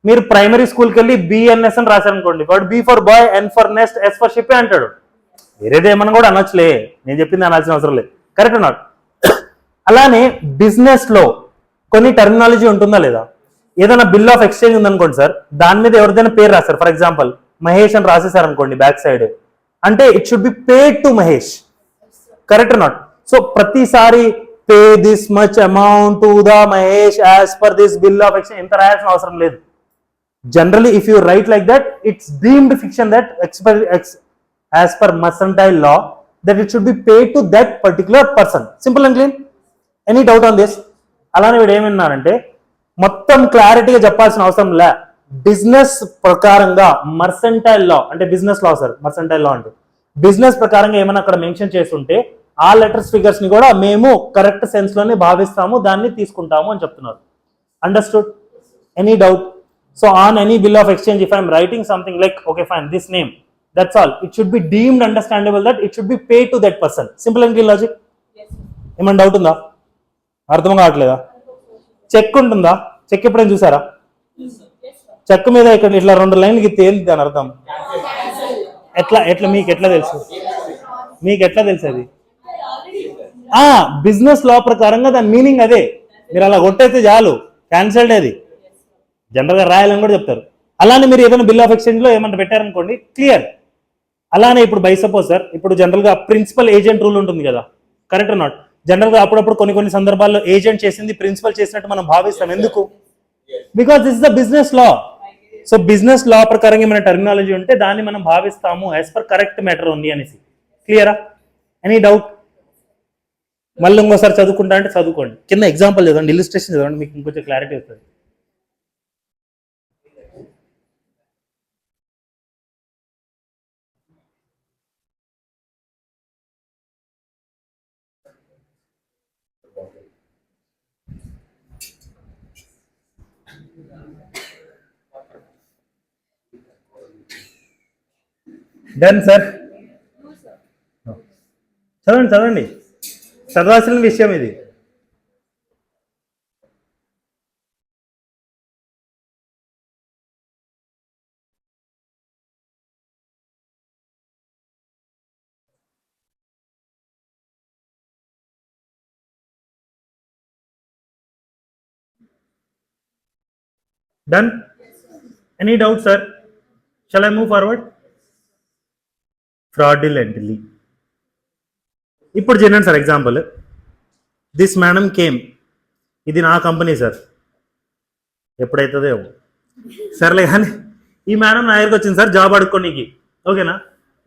మీరు primary స్కూల్కి వెళ్ళి BNS అని రాశారనుకోండి, వాడు B for boy, N for nest, S for ship అంటాడు. వేరేది ఏమన్నా కూడా అనొచ్చులే, నేను చెప్పింది అనాల్సిన అవసరం లేదు. Correct not? అలానే బిజినెస్ లో కొన్ని టర్మినాలజీ ఉంటుందా లేదా? ఏదైనా బిల్ ఆఫ్ ఎక్స్చేంజ్ ఉందనుకోండి సార్, దాని మీద ఎవరిదైనా పేరు రాస్తారు. ఫర్ ఎగ్జాంపుల్ మహేష్ అని రాసేసారు అనుకోండి బ్యాక్ సైడ్, అంటే it should be paid to Mahesh. Correct not? So ప్రతిసారి pay this much amount to the Mahesh as per this bill of exchange ఇంత రాయాల్సిన అవసరం లేదు. Generally, if you write like that, it's deemed fiction that as per mercantile law, that it should be paid to that particular person. Simple and clean. Any doubt on this? అలానే వీడు ఏమన్నారంటే మొత్తం క్లారిటీగా చెప్పాల్సిన అవసరం లే. బిజినెస్ ప్రకారంగా మర్సెంటైల్ లా అంటే బిజినెస్ లా సార్, మర్సెంటైల్ లా అంటే బిజినెస్ ప్రకారంగా ఏమైనా అక్కడ మెన్షన్ చేస్తుంటే ఆ లెటర్స్ ఫిగర్స్ ని కూడా మేము కరెక్ట్ సెన్స్ లోనే భావిస్తాము, దాన్ని తీసుకుంటాము అని చెప్తున్నారు. Understood? Any doubt? So on any bill of exchange, if I am writing something like, okay fine, this name, that's all. It should be deemed understandable that it should be paid to that person. Simple and clear logic. ఏమన్నా doubt ఉందా? అర్థం కావట్లేదా? Check ఉంటుందా? Check ఎప్పుడైనా చూసారా? Check మీద ఇక్కడ ఇట్లా 2 లైన్లకి తేలింది దాని అర్థం. ఎట్లా మీకు ఎట్లా తెలుసు? అది బిజినెస్ లా ప్రకారంగా దాని మీనింగ్ అదే. మీరు అలా కొట్టయితే చాలు, క్యాన్సల్డ్ అది. జనరల్ గా రాయాలని కూడా చెప్తారు. అలానే మీరు ఏదైనా బిల్ ఆఫ్ ఎక్స్చేంజ్ లో ఏమన్నా పెట్టారనుకోండి, క్లియర్. అలానే ఇప్పుడు బై సపోజ్ సార్, ఇప్పుడు జనరల్ గా ప్రిన్సిపల్ ఏజెంట్ రూల్ ఉంటుంది కదా, కరెక్ట్ నాట్? జనరల్ గా అప్పుడప్పుడు కొన్ని సందర్భాల్లో ఏజెంట్ చేసింది ప్రిన్సిపల్ చేసినట్టు మనం భావిస్తాం. ఎందుకు? Because this is the business law. So business law ప్రకారంగా ఏమైనా టర్మినాలజీ ఉంటే దాన్ని మనం భావిస్తాము యాజ్ పర్ కరెక్ట్ మ్యాటర్ ఉంది అనేసి. క్లియరా? Any doubt? మళ్ళీ ఇంకోసారి చదువుకుంటా అంటే చదువుకోండి, కింద ఎగ్జాంపుల్ చదవండి, ఇలిస్ట్రేషన్ చదవండి, మీకు ఇంకొంచెం క్లారిటీ వస్తుంది. Done sir? చదవండి, చదవాల్సిన విషయం ఇది. Done? Any doubt, sir? Shall I move forward? Fraudulently. ఇప్పుడు చూడండి sir example, this madam came, ఇది నా కంపెనీ సార్, ఎప్పుడైతుందో సర్లే కానీ ఈ మేడం నా దగ్గరికి వచ్చింది సార్ జాబ్ అడుక్కోనికి. ఓకేనా?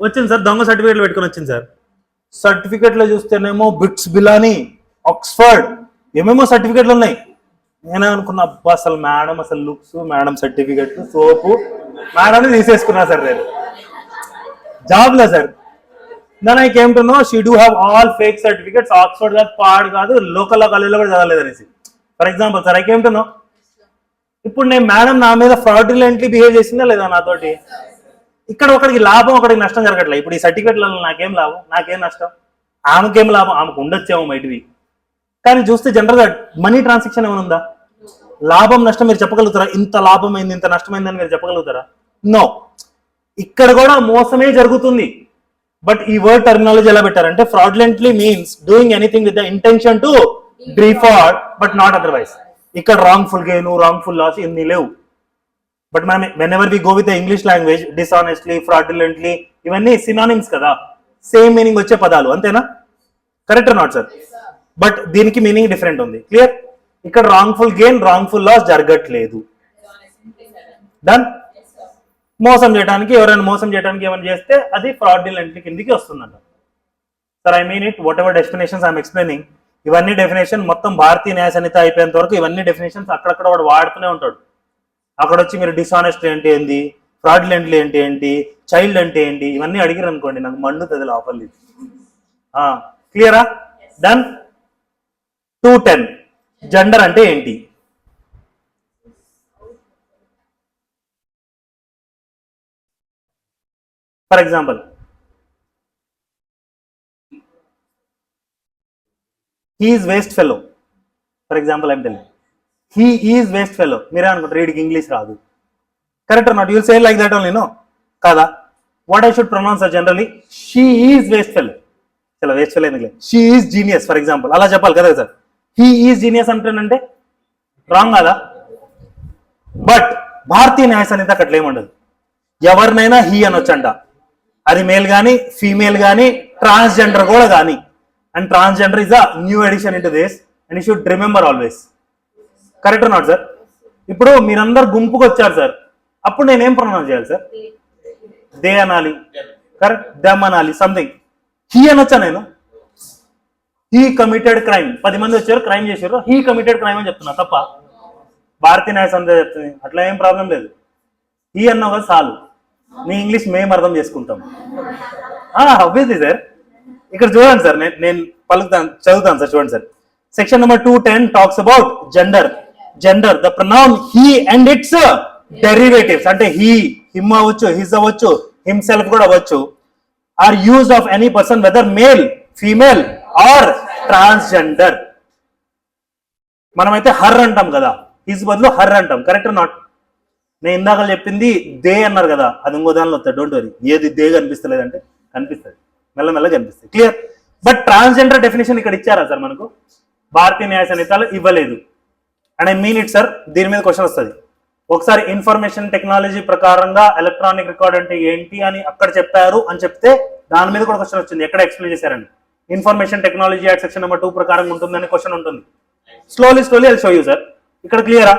వచ్చింది సార్, దొంగ సర్టిఫికేట్లు పెట్టుకొని వచ్చింది సార్. సర్టిఫికేట్లో చూస్తేనేమో బిట్స్ బిలాని, ఆక్స్ఫర్డ్, ఏమేమో సర్టిఫికేట్లు ఉన్నాయి. నేనే అనుకున్నా, అబ్బా అసలు మేడం అసలు looks, madam certificate, soap, madam తీసేసుకున్నా సార్ నేను జాబ్లో sir. Then I came to know she do have all fake certificates, Oxford కాదు, పాడ్ కాదు, లోకల్ కాలేజీలో కూడా చదవలేదు అనేసి. For example sir, I came to know. ఇప్పుడు నేను మేడం నా మీద ఫ్రాడ్యులెంట్లీ బిహేవ్ చేసిందా లేదా నాతోటి? ఇక్కడ ఒకరికి లాభం, ఒకరికి నష్టం జరగట్లేదు. ఇప్పుడు ఈ సర్టిఫికెట్లలో నాకేం లాభం, నాకేం నష్టం? ఆమెకేం లాభం? ఆమెకు ఉండొచ్చేమో మైటివి. కానీ చూస్తే జనరల్గా మనీ ట్రాన్సాక్షన్ ఏమైనా ఉందా? లాభం నష్టం మీరు చెప్పగలుగుతారా? ఇంత లాభమైంది, ఇంత నష్టమైందని మీరు చెప్పగలుగుతారా? నో. ఇక్కడ కూడా మోసమే జరుగుతుంది. బట్ ఈ వర్డ్ టర్మినాలజీ ఎలా పెట్టారంటే, fraudulently means doing anything with the intention to defraud but not otherwise. ఇక్కడ రాంగ్ఫుల్ గెయిన్, రాంగ్ఫుల్ లాస్ ఇన్ని లేవు. బట్ మనం whenever we go with the English language, dishonestly, fraudulently, ఇవన్నీ సినానిమ్స్ కదా, సేమ్ మీనింగ్ వచ్చే పదాలు, అంతేనా? Correct not sir? బట్ దీనికి మీనింగ్ డిఫరెంట్ ఉంది. క్లియర్? ఇక్కడ రాంగ్ఫుల్ గెయిన్ రాంగ్ఫుల్ లాస్ జరగట్లేదు. డన్. మోసం చేయడానికి ఎవరైనా మోసం చేయడానికి ఏమైనా చేస్తే అది ఫ్రాడ్యులెంట్ కిందికి వస్తుందంట. Sir I mean it what ever definitions I'm explaining, ఇవన్నీ డెఫినేషన్ మొత్తం భారతీయ న్యాయ సంహిత అయిపోయేంత వరకు ఇవన్నీ డెఫినేషన్స్ అక్కడక్కడ వాడు వాడుతూనే ఉంటాడు. అక్కడ వచ్చి మీరు డిసానెస్ట్ అంటే ఏంటి, ఫ్రాడ్యులెంట్లీ అంటే ఏంటి, చైల్డ్ అంటే ఏంటి, ఇవన్నీ అడిగారు అనుకోండి నాకు మండుతుంది లోపలి. క్లియరా? డన్. 210 జెండర్ అంటే ఏంటి? For example he is waste fellow. For example, I'm telling he is waste fellow. మీరే అనుకుంటారు రీడింగ్ ఇంగ్లీష్ రాదు. Correct or not? You will say like that only, no కాదా? What I should pronounce generally, she is waste fellow. చాలా waste fellow ఎందుకు, she is genius for example అలా చెప్పాలి కదా sir. He is genius అంటేనంటే wrong కదా. But Bharatiya Nyaya Sanhita అట్లా ఏముండదు. ఎవరినైనా హీ అనొచ్చంట, అది మేల్ కానీ ఫీమేల్ కానీ ట్రాన్స్జెండర్ కూడా కానీ. And transgender is a new addition into this and you should remember always. Correct or not sir? ఇప్పుడు మీరందరు గుంపుకు వచ్చారు సార్, అప్పుడు నేనేం ప్రొనౌన్స్ చేయాలి సార్? దే అనాలి, కరెక్ట్? దమ్ అనాలి, సంథింగ్. హీ అనొచ్చా నేను? He committed crime. 10 మంది వచ్చారు, క్రైమ్ చేశారు, హీ కమిటెడ్ క్రైమ్ అని చెప్తున్నా, తప్ప? భారతీయ న్యాయ సంహిత చెప్తుంది అట్లా ఏం ప్రాబ్లం లేదు. హీ అన్నావు కదా చాలు, నీ ఇంగ్లీష్ మేము అర్థం చేసుకుంటాం. Obviously sir. ఇక్కడ చూడండి సార్, నేను పలుకుతాను, చదువుతాను సార్, చూడండి sir. Section number 210 talks about gender. Gender the pronoun he and its derivatives, అంటే హీ, హిమ్ అవ్వచ్చు, హిజ్ అవ్వచ్చు, హిమ్సెల్ఫ్ కూడా అవ్వచ్చు, are used of any person whether male, female or transgender. మనమైతే హర్ అంటాం కదా, హిజ్ బదులు హర్ అంటాం. Correct not? నేను ఇందాక చెప్పింది దే అన్నారు కదా, అది ఇంకో దానిలో వస్తుంది. Don't worry. ఏది దే కనిపిస్తలేదంటే కనిపిస్తుంది, మెల్లమెల్లగా కనిపిస్తుంది. క్లియర్? బట్ ట్రాన్స్జెండర్ డెఫినేషన్ ఇక్కడ ఇచ్చారా సార్ మనకు? భారతీయ న్యాయ సంహితలో ఇవ్వలేదు. And I mean it sir, దీని మీద క్వశ్చన్ వస్తుంది. ఒకసారి ఇన్ఫర్మేషన్ టెక్నాలజీ ప్రకారంగా ఎలక్ట్రానిక్ రికార్డ్ అంటే ఏంటి అని అక్కడ చెప్పారు అని చెప్తే దాని మీద కూడా క్వశ్చన్ వచ్చింది. ఎక్కడ ఎక్స్ప్లెయిన్ చేశారండి? Information technology act section number 2 ప్రకారం ఉంటుందని క్వశ్చన్ ఉంటుంది. Slowly I show you sir. ఇక్కడ క్లియరా?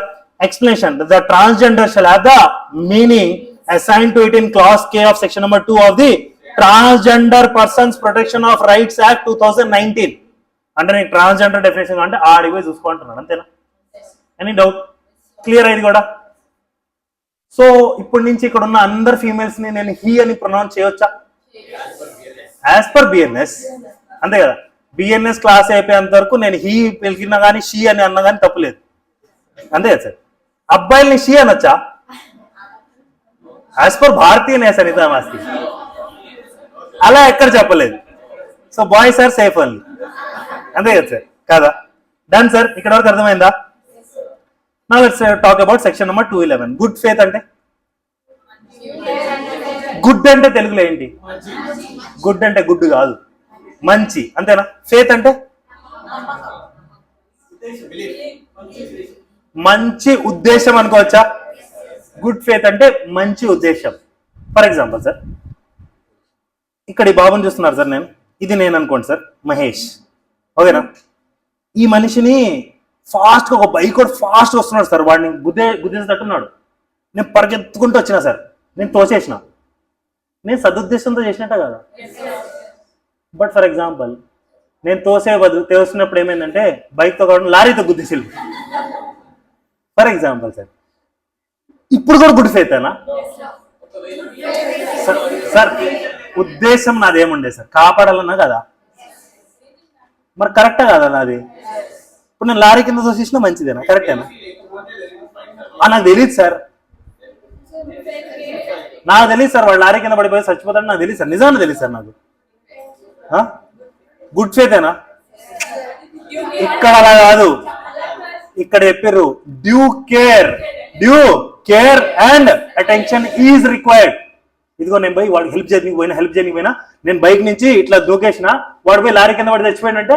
Explanation the transgender shall have the meaning assigned to it in clause K of section number 2 of the transgender persons protection of rights act 2019. అంటే నేను transgender definition అంటే ఆడిపోయి చూసుకుంటున్నాను, అంతేనా? Any doubt? Clear అయింది కూడా. So ఇప్పటి నుంచి ఇక్కడ ఉన్న అందరు ఫీమేల్స్ ని నేను హీ అని ప్రొనౌన్స్ చేయవచ్చా? యాజ్ పర్ బిఎన్ఎస్, అంతే కదా. బిఎన్ఎస్ క్లాస్ అయిపోయేంత వరకు నేను హీ పిలికినా కానీ షీ అని అన్నా కానీ తప్పులేదు, అంతే కదా సార్. అబ్బాయిల్ని షీ అనొచ్చా? యాజ్ పర్ భారతీయ న్యాయ సంహిత మాస్తి అలా ఎక్కడ చెప్పలేదు. So boys are safe only, అంతే కదా సార్, కాదా? Done sir. ఇక్కడ వరకు అర్థమైందా? Now let's talk about section number 211. Good faith అంటే? గుడ్ అంటే తెలుగులో ఏంటి? గుడ్ అంటే గుడ్ కాదు, మంచి, అంతేనా? ఫేత్ అంటే మంచి ఉద్దేశం అనుకోవచ్చా? గుడ్ ఫేత్ అంటే మంచి ఉద్దేశం. ఫర్ ఎగ్జాంపుల్ సార్, ఇక్కడ ఈ బాబుని చూస్తున్నారు సార్, ఇది నేను అనుకోండి సార్, మహేష్, ఓకేనా? ఈ మనిషిని ఫాస్ట్గా ఒక బైక్ కూడా ఫాస్ట్ వస్తున్నాడు సార్, వాడిని గుద్దేసేటట్టున్నాడు. నేను పరిగెత్తుకుంటూ వచ్చినా సార్, నేను తోసేసిన, నేను సదుద్దేశంతో చేసినట్ట కదా. బట్ ఫర్ ఎగ్జాంపుల్ నేను తోసినప్పుడు ఏమైందంటే బైక్తో కావడం లారీతో గుద్దేసి. ఫర్ ఎగ్జాంపుల్ సార్, ఇప్పుడు కూడా గుడ్ ఫేతేనా సార్? ఉద్దేశం నాదేముండే సార్, కాపాడాలన్నా కదా. మరి కరెక్టా కదా నాది? ఇప్పుడు నేను లారీ కింద చూసేసినా మంచిదేనా, కరెక్టేనా? నాకు తెలియదు సార్, వాడు లారీ కింద పడిపోయి చచ్చిపోతాడు నాకు తెలియదు సార్, నిజాన్ని తెలియదు సార్ నాకు. గుడ్ ఫేతేనా? ఇక్కడ అలా కాదు, ఇక్కడ చెప్పారు due care and attention is required. ఇదిగో నేను పోయి వాడికి హెల్ప్ చేయడానికి పోయినా నేను బైక్ నుంచి ఇట్లా దూకేసిన, వాడు పోయి లారీ కింద పడి చచ్చిపోయినంటే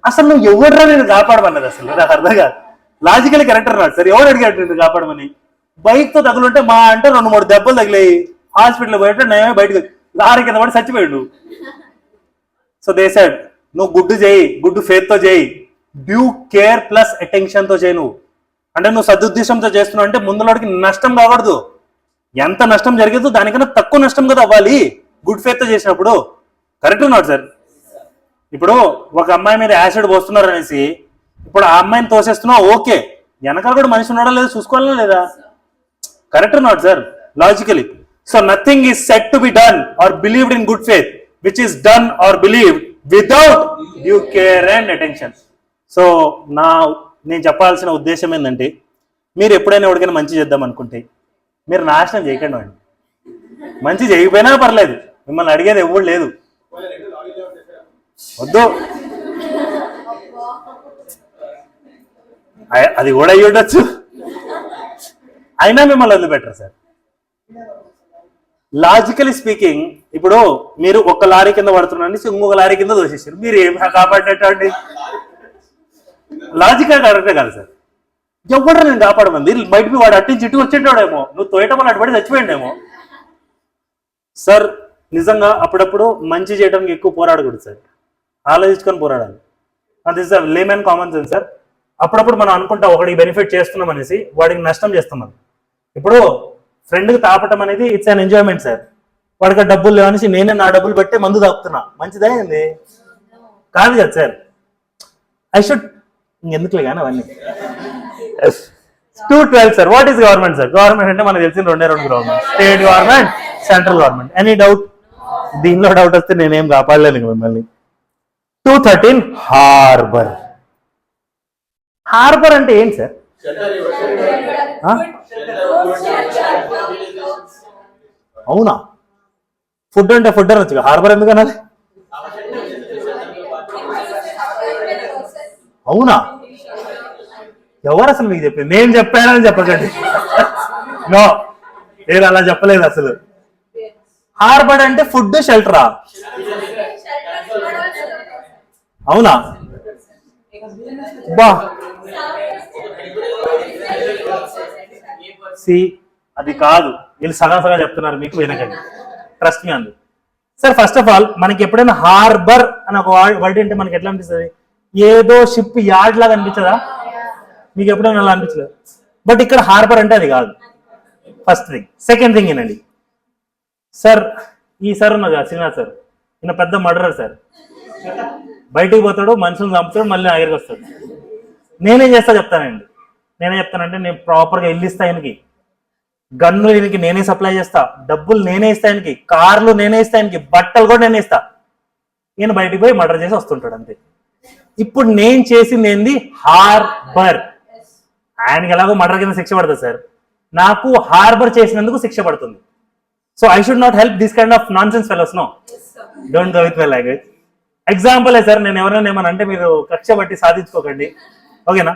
అసలు నువ్వు ఎవరురా నేను కాపాడమన్నది? అసలు నాకు అర్థం కాదు. లాజికల్ కరెక్ట్ అన్నాడు సార్, ఎవరు అడిగాడు కాపాడమని? బైక్ తో తగులుంటే మా అంటే 2-3 దెబ్బలు తగిలాయి, హాస్పిటల్ పోయేట నేనే బయటకు లారీ కింద పడి చచ్చిపోయాడు. సో దే సెడ్ నువ్వు గుడ్ చేయి, గుడ్ ఫేత్ తో చేయి, డ్యూ కేర్ ప్లస్ అటెన్షన్ తో చేయి నువ్వు. అంటే నువ్వు సదుద్దేశంతో చేస్తున్నావు అంటే ముందులోడికి నష్టం కాకూడదు. ఎంత నష్టం జరిగేదో దానికన్నా తక్కువ నష్టం కదా అవ్వాలి గుడ్ ఫేత్ తో చేసినప్పుడు. Correct not sir? ఇప్పుడు ఒక అమ్మాయి మీద యాసిడ్ పోస్తున్నారు అనేసి ఇప్పుడు ఆ అమ్మాయిని తోసేస్తున్నావు, ఓకే, వెనకాల కూడా మనిషి ఉన్నాడా లేదా చూసుకోవాలా లేదా? Correct not sir? Logically. So nothing is set to be done or believed in good faith which is done or believed without due care and attention. So నేను చెప్పాల్సిన ఉద్దేశం ఏంటంటే, మీరు ఎప్పుడైనా ఎవరికైనా మంచి చేద్దాం అనుకుంటే మీరు నాశనం చేయకండి అండి. మంచి చేయకపోయినా పర్లేదు, మిమ్మల్ని అడిగేది ఎవరు లేదు, వద్దు. అది కూడా అయ్యి ఉండొచ్చు, అయినా మిమ్మల్ని వదిలిపెట్టరు సార్. లాజికలీ స్పీకింగ్, ఇప్పుడు మీరు ఒక లారీ కింద పడుతున్నారని ఇంకొక లారీ కింద దోషిస్తారు, మీరు ఏం కాపాడినట్టు? లాజికల్ కరెక్టే కాదు సార్. ఎవడో నేను కాపాడమంది, బయటకు వాడు అట్టించి ఇటు వచ్చేటాడేమో, నువ్వు తోయటం వల్ల అటుపడి చచ్చిపోయిండేమో. సార్ నిజంగా అప్పుడప్పుడు మంచి చేయడానికి ఎక్కువ పోరాడకూడదు సార్, ఆలోచించుకొని పోరాడాలి. అది sir layman common sense sir. అప్పుడప్పుడు మనం అనుకుంటా ఒకడికి బెనిఫిట్ చేస్తున్నాం అనేసి వాడికి నష్టం చేస్తున్నాం. ఇప్పుడు ఫ్రెండ్కి తాపటం అనేది ఇట్స్ అన్ ఎంజాయ్మెంట్ సార్. వాడికి డబ్బులు లేవనేసి నేనే నా డబ్బులు పెట్టి మందు తాపుతున్నా, మంచిదే ఏంది? కాదు కదా సార్. ఐ షుడ్ ఎందుకులే కానీ అవన్నీ. 212 sir. What is government sir? Government అంటే మనకు తెలిసిన రెండే రెండు government, state government, central government. Any doubt? దీనిలో డౌట్ వస్తే నేనేం కాపాడలేను మిమ్మల్ని. 213 హార్బర్. హార్బర్ అంటే ఏంటి సార్? అవునా? ఫుడ్ అంటే ఫుడ్ అనొచ్చు, హార్బర్ ఎందుకు అనాలి? అవునా? ఎవరు అసలు మీకు చెప్పింది? నేను చెప్పానని చెప్పకండి. నో, నేను అలా చెప్పలేదు అసలు. హార్బర్ అంటే ఫుడ్ షెల్టరా? అవునా? బా సి అది కాదు, వీళ్ళు సగం సగం చెప్తున్నారు మీకు, వినకండి, ట్రస్ట్ మీ అందు. సార్ ఫస్ట్ ఆఫ్ ఆల్ మనకి ఎప్పుడైనా హార్బర్ అని ఒక వర్డ్ అంటే మనకి ఎట్లా అనిపిస్తుంది? ఏదో షిప్ యార్డ్ లాగా అనిపించదా? మీకు ఎప్పుడైనా అలా అనిపించదు. బట్ ఇక్కడ హార్బర్ అంటే అది కాదు, ఫస్ట్ థింగ్. సెకండ్ థింగ్ ఏంటండి సార్, ఈ సార్ ఉన్నది శ్రీనాథ్ సార్, ఈయన పెద్ద మర్డరర్ సార్. బయటికి పోతాడు, మనుషులను చంపుతాడు, మళ్ళీ ఆఖరికి వస్తాడు. నేనేం చేస్తా చెప్తానండి. నేనే చెప్తానంటే నేను ప్రాపర్గా ఇల్లు ఇస్తా, ఆయనకి గన్ను ఈయనకి నేనే సప్లై చేస్తా, డబ్బులు నేనే ఇస్తా, ఆయనకి కార్లు నేనే ఇస్తా, ఆయనకి బట్టలు కూడా నేనే ఇస్తా. ఈయన బయటికి పోయి మర్డర్ చేసి వస్తుంటాడు అంతే. ఇప్పుడు నేను చేసింది ఏంది? హార్బర్. ఆయనకి ఎలాగో మర్డర్ కింద శిక్ష పడుతుంది సార్, నాకు హార్బర్ చేసినందుకు శిక్ష పడుతుంది. So I should not help this kind of nonsense fellows. No, don't go with my language. Example sir, నేను ఎవరైనా ఏమన్నా అంటే మీరు కక్ష బట్టి సాధించుకోకండి, ఓకేనా?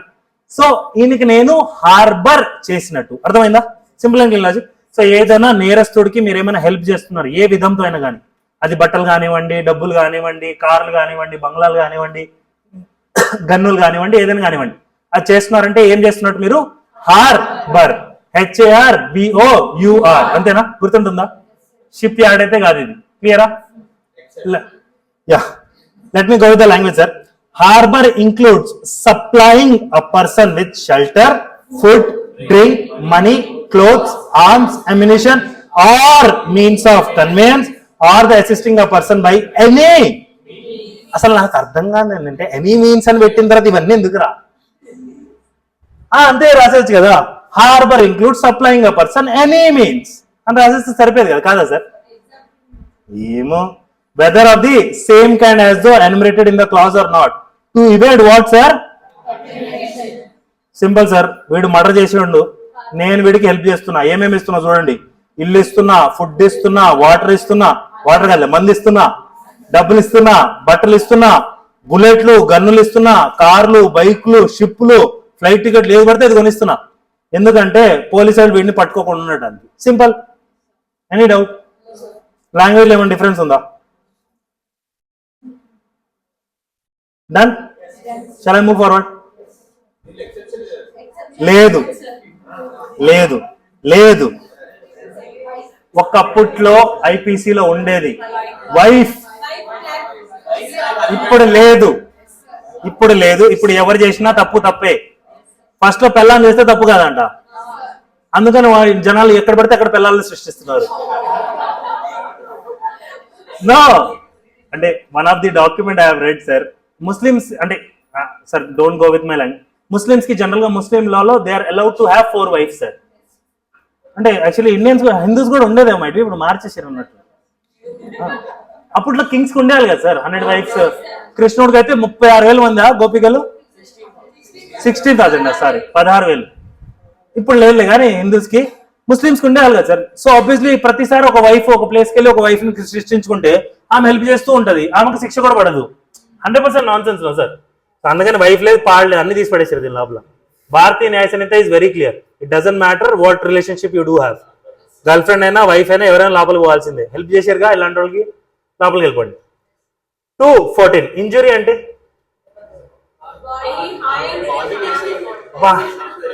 సో ఈయనకి నేను హార్బర్ చేసినట్టు అర్థమైందా? Simple and clean logic. So ఏదైనా నేరస్తుడికి మీరు ఏమైనా హెల్ప్ చేస్తున్నారు ఏ విధంతో అయినా కానీ, అది బట్టలు కానివ్వండి, డబ్బులు కానివ్వండి, కార్లు కానివ్వండి, బంగ్లాలు కానివ్వండి, గన్నులు కానివ్వండి, ఏదైనా కానివ్వండి, అది చేస్తున్నారంటే ఏం చేస్తున్నట్టు మీరు? హార్బర్. HARBOUR, అంతేనా? గుర్తుంటుందా? షిప్ యార్డ్ అయితే కాదు ఇది. క్లియరా? Yeah, let me go with the language sir. Harbor includes supplying a person with shelter, food, drink, money, clothes, arms, ammunition or means of conveyance or the assisting a person by any. అసలు నాకు అర్థం కాదు ఏంటంటే any means అని పెట్టిన తర్వాత ఇవన్నీ ఎందుకురా? అంతే రాసేవచ్చు కదా, harbour include supplying a person any means అని రాసేస్తే సరిపోయేది కదా, కాదా సార్? ఏమో, whether of the same kind as though enumerated in the clause or not, to evade what sir? Simple sir, వీడు మర్డర్ చేసేవాడు, నేను వీడికి హెల్ప్ చేస్తున్నా. ఏమేమి ఇస్తున్నా చూడండి, ఇల్లు ఇస్తున్నా, ఫుడ్ ఇస్తున్నా, వాటర్ ఇస్తున్నా, వాటర్ కాదు మంది ఇస్తున్నా, డబ్బులు ఇస్తున్నా, బట్టలు ఇస్తున్నా, బుల్లెట్లు, గన్నులు ఇస్తున్నా, కార్లు, బైక్లు, షిప్లు, ఫ్లైట్ టికెట్లు ఏది పడితే అది కొనిస్తున్నా. ఎందుకంటే పోలీసు వాళ్ళు వీడిని పట్టుకోకుండా ఉన్నట్టు. సింపుల్. Any doubt? లాంగ్వేజ్ ఏమైనా డిఫరెన్స్ ఉందా? Done? Shall I move forward? లేదు లేదు లేదు. ఒకప్పట్లో ఐపీసీలో ఉండేది వైఫ్, ఇప్పుడు లేదు. ఇప్పుడు లేదు, ఇప్పుడు ఎవరు చేసినా తప్పు తప్పే. ఫస్ట్ లో పెళ్ళాన్ని చేస్తే తప్పు కాదంట, అందుకని జనాలు ఎక్కడ పడితే అక్కడ పిల్లల్ని సృష్టిస్తున్నారు. నో అంటే one of the document I have read sir, Muslims అంటే sir don't go with my line, Muslims కి జనరల్ గా ముస్లిం లాలో they are allowed to have 4 wives sir. అంటే యాక్చువల్లీ ఇండియన్స్ హిందూస్ కూడా ఉండేదేమో అయితే ఇప్పుడు మార్చేసారు అన్నట్టు. అప్పట్లో కింగ్స్ కి ఉండేవాళ్ళు కదా సార్ 100 wives. కృష్ణుడికి అయితే 36,000 మంది గోపికలు, 16,000 సారీ 16,000. ఇప్పుడు లేదు కానీ హిందూస్ కి, ముస్లిమ్స్ కి ఉండేవాళ్ళు కదా సార్. సో ఆబ్వియస్లీ ప్రతిసారి ఒక వైఫ్ ఒక ప్లేస్కి వెళ్ళి ఒక వైఫ్ ని సృష్టించుకుంటే ఆమె హెల్ప్ చేస్తూ ఉంటది, ఆమెకు శిక్ష కూడా పడదు. 100% నాన్ సెన్స్ లో సార్. అందుకని వైఫ్ లేదు పాడలేదు అన్ని తీసి పడేసారు దీని లోపల. Bharatiya Nyaya Sanhita is very clear, it doesn't matter what relationship you do have, girlfriend అయినా వైఫ్ అయినా ఎవరైనా లోపలికి పోవాల్సిందే. హెల్ప్ చేశారుగా ఇలాంటి వాళ్ళకి లోపలికి వెళ్ళిపోండి. 2:14 ఇంజురీ అంటే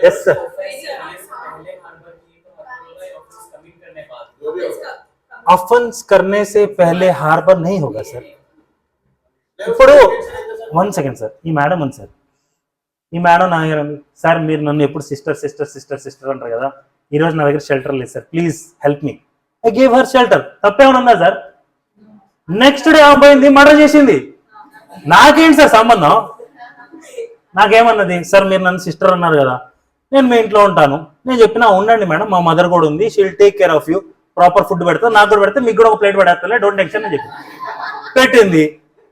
ఎస్ సార్, అఫెన్స్ करने से पहले हार्बर नहीं होगा సార్. ఇప్పుడు 1 సెకండ్ సార్, ఈ మేడం ఉంది సార్, ఈ మేడం నా దగ్గర సార్ మీరు నన్ను ఎప్పుడు సిస్టర్ సిస్టర్ సిస్టర్ సిస్టర్ అంటారు కదా, ఈ రోజు నా దగ్గర షెల్టర్ లేదు sir, please help me. I give her shelter. తప్పేమన్నా ఉందా సార్? నెక్స్ట్ డే పోయింది మర్డర్ చేసింది, నాకేంటి సార్ సంబంధం? నాకేమన్నది, సార్ మీరు నన్ను సిస్టర్ అన్నారు కదా, నేను మీ ఇంట్లో ఉంటాను, నేను చెప్పినా ఉండండి మేడం మా మదర్ కూడా ఉంది, she'll take care of you, proper food పెడతా, నాకు కూడా పెడితే మీకు కూడా ఒక ప్లేట్ పెడతా, డోంట్ టెన్షన్ అని చెప్పి పెట్టింది,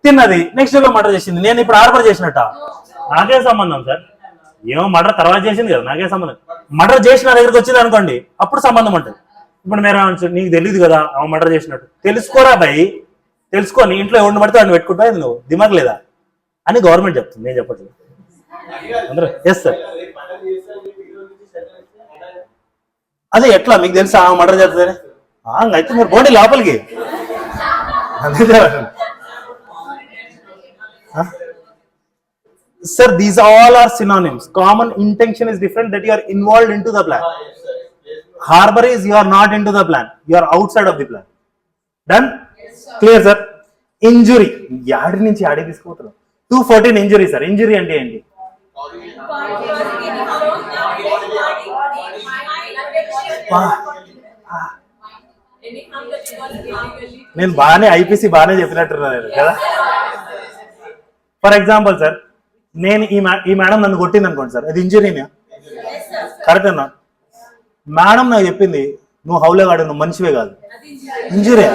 తిన్నది, నెక్స్ట్ డే మర్డర్ చేసింది. నేను ఇప్పుడు ఆర్బర్ చేసినట్ట? నాకే సంబంధం సార్? ఏమో మర్డర్ తర్వాత చేసింది కదా, నాకే సంబంధం. మర్డర్ చేసిన దగ్గరికి వచ్చింది అనుకోండి అప్పుడు సంబంధం ఉంటుంది. ఇప్పుడు మీరు నీకు తెలియదు కదా ఆమె మర్డర్ చేసినట్టు, తెలుసుకోరా భయ్, తెలుసుకొని ఇంట్లో ఎవరిని పడితే వాడిని పెట్టుకుంటా, నువ్వు దిమాగ్ లేదా అని గవర్నమెంట్ చెప్తుంది, నేను చెప్పట్లేదు. అందరూ ఎస్ సార్. అదే ఎట్లా మీకు తెలుసా ఆమె మర్డర్ చేస్తుందని? అయితే మీరు పోండి లోపలికి. Sir, these all are synonyms. Common intention is different, that you are involved into the plan. Harbor is you are not into the plan, you are outside of the plan. Done? Clear sir? Injury యాడి నుంచి యాడి తీసుకుపోతారు? 2:14 injury sir. Injury అంటే ఏంటి? నేను బాగానే IPC బాగానే చెప్పినట్టున్నాను కదా. For example sir, నేను ఈ మేడం నన్ను కొట్టింది అనుకోండి సార్, అది ఇంజురీనా? కరెక్ట్ అన్నా? మేడం నాకు చెప్పింది నువ్వు హౌలేగాడు, నువ్వు మనిషివే కాదు, ఇంజురీ.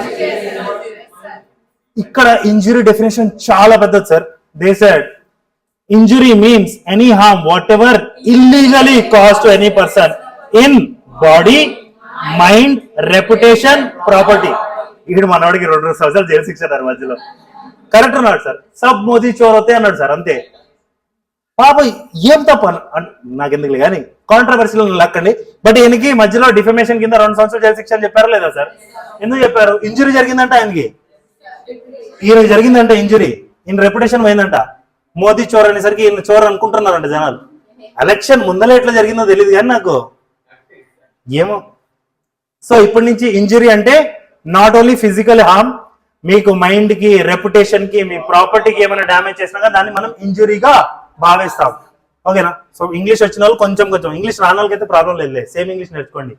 ఇక్కడ ఇంజురీ డెఫినేషన్ చాలా పెద్దది sir. They said injury means any harm whatever illegally caused to any person in body, mind, reputation, property. ఇక్కడ మనవాడికి 2 సంవత్సరాలు జైలు శిక్ష అన్నారు మధ్యలో. కరెక్ట్ అన్నాడు సార్. సబ్ మోదీ చోర్ అవుతాయి అన్నాడు సార్, అంతే. పాప ఏం తప్ప నాకు ఎందుకు కానీ కాంట్రవర్సీలో లక్కండి. బట్ ఈయనకి మధ్యలో డిఫమేషన్ కింద 2 సంవత్సరాలు జైలు శిక్ష అని చెప్పారా లేదా సార్? ఎందుకు చెప్పారు? ఇంజురీ జరిగిందంట ఆయనకి, ఈయనకి జరిగిందంట ఇంజురీ, ఈయన రెప్యుటేషన్ పోయిందంట. మోదీ చోర్ అనేసరికి ఈయన చోర్ అనుకుంటున్నారంట జనాలు. ఎలక్షన్ ముందలే ఎట్లా జరిగిందో తెలియదు కానీ నాకు ఏమో. సో ఇప్పటి నుంచి ఇంజురీ అంటే నాట్ ఓన్లీ ఫిజికల్ హార్మ్, మీకు మైండ్ కి, రెప్యుటేషన్ కి, మీ ప్రాపర్టీకి ఏమైనా డ్యామేజ్ చేసినా దాన్ని మనం ఇంజురీగా భావిస్తాం. ఓకేనా? సో ఇంగ్లీష్ వచ్చిన వాళ్ళు కొంచెం ఇంగ్లీష్ రాని వాళ్ళకి అయితే ప్రాబ్లం లేదు, సేమ్ ఇంగ్లీష్ నేర్చుకోండి.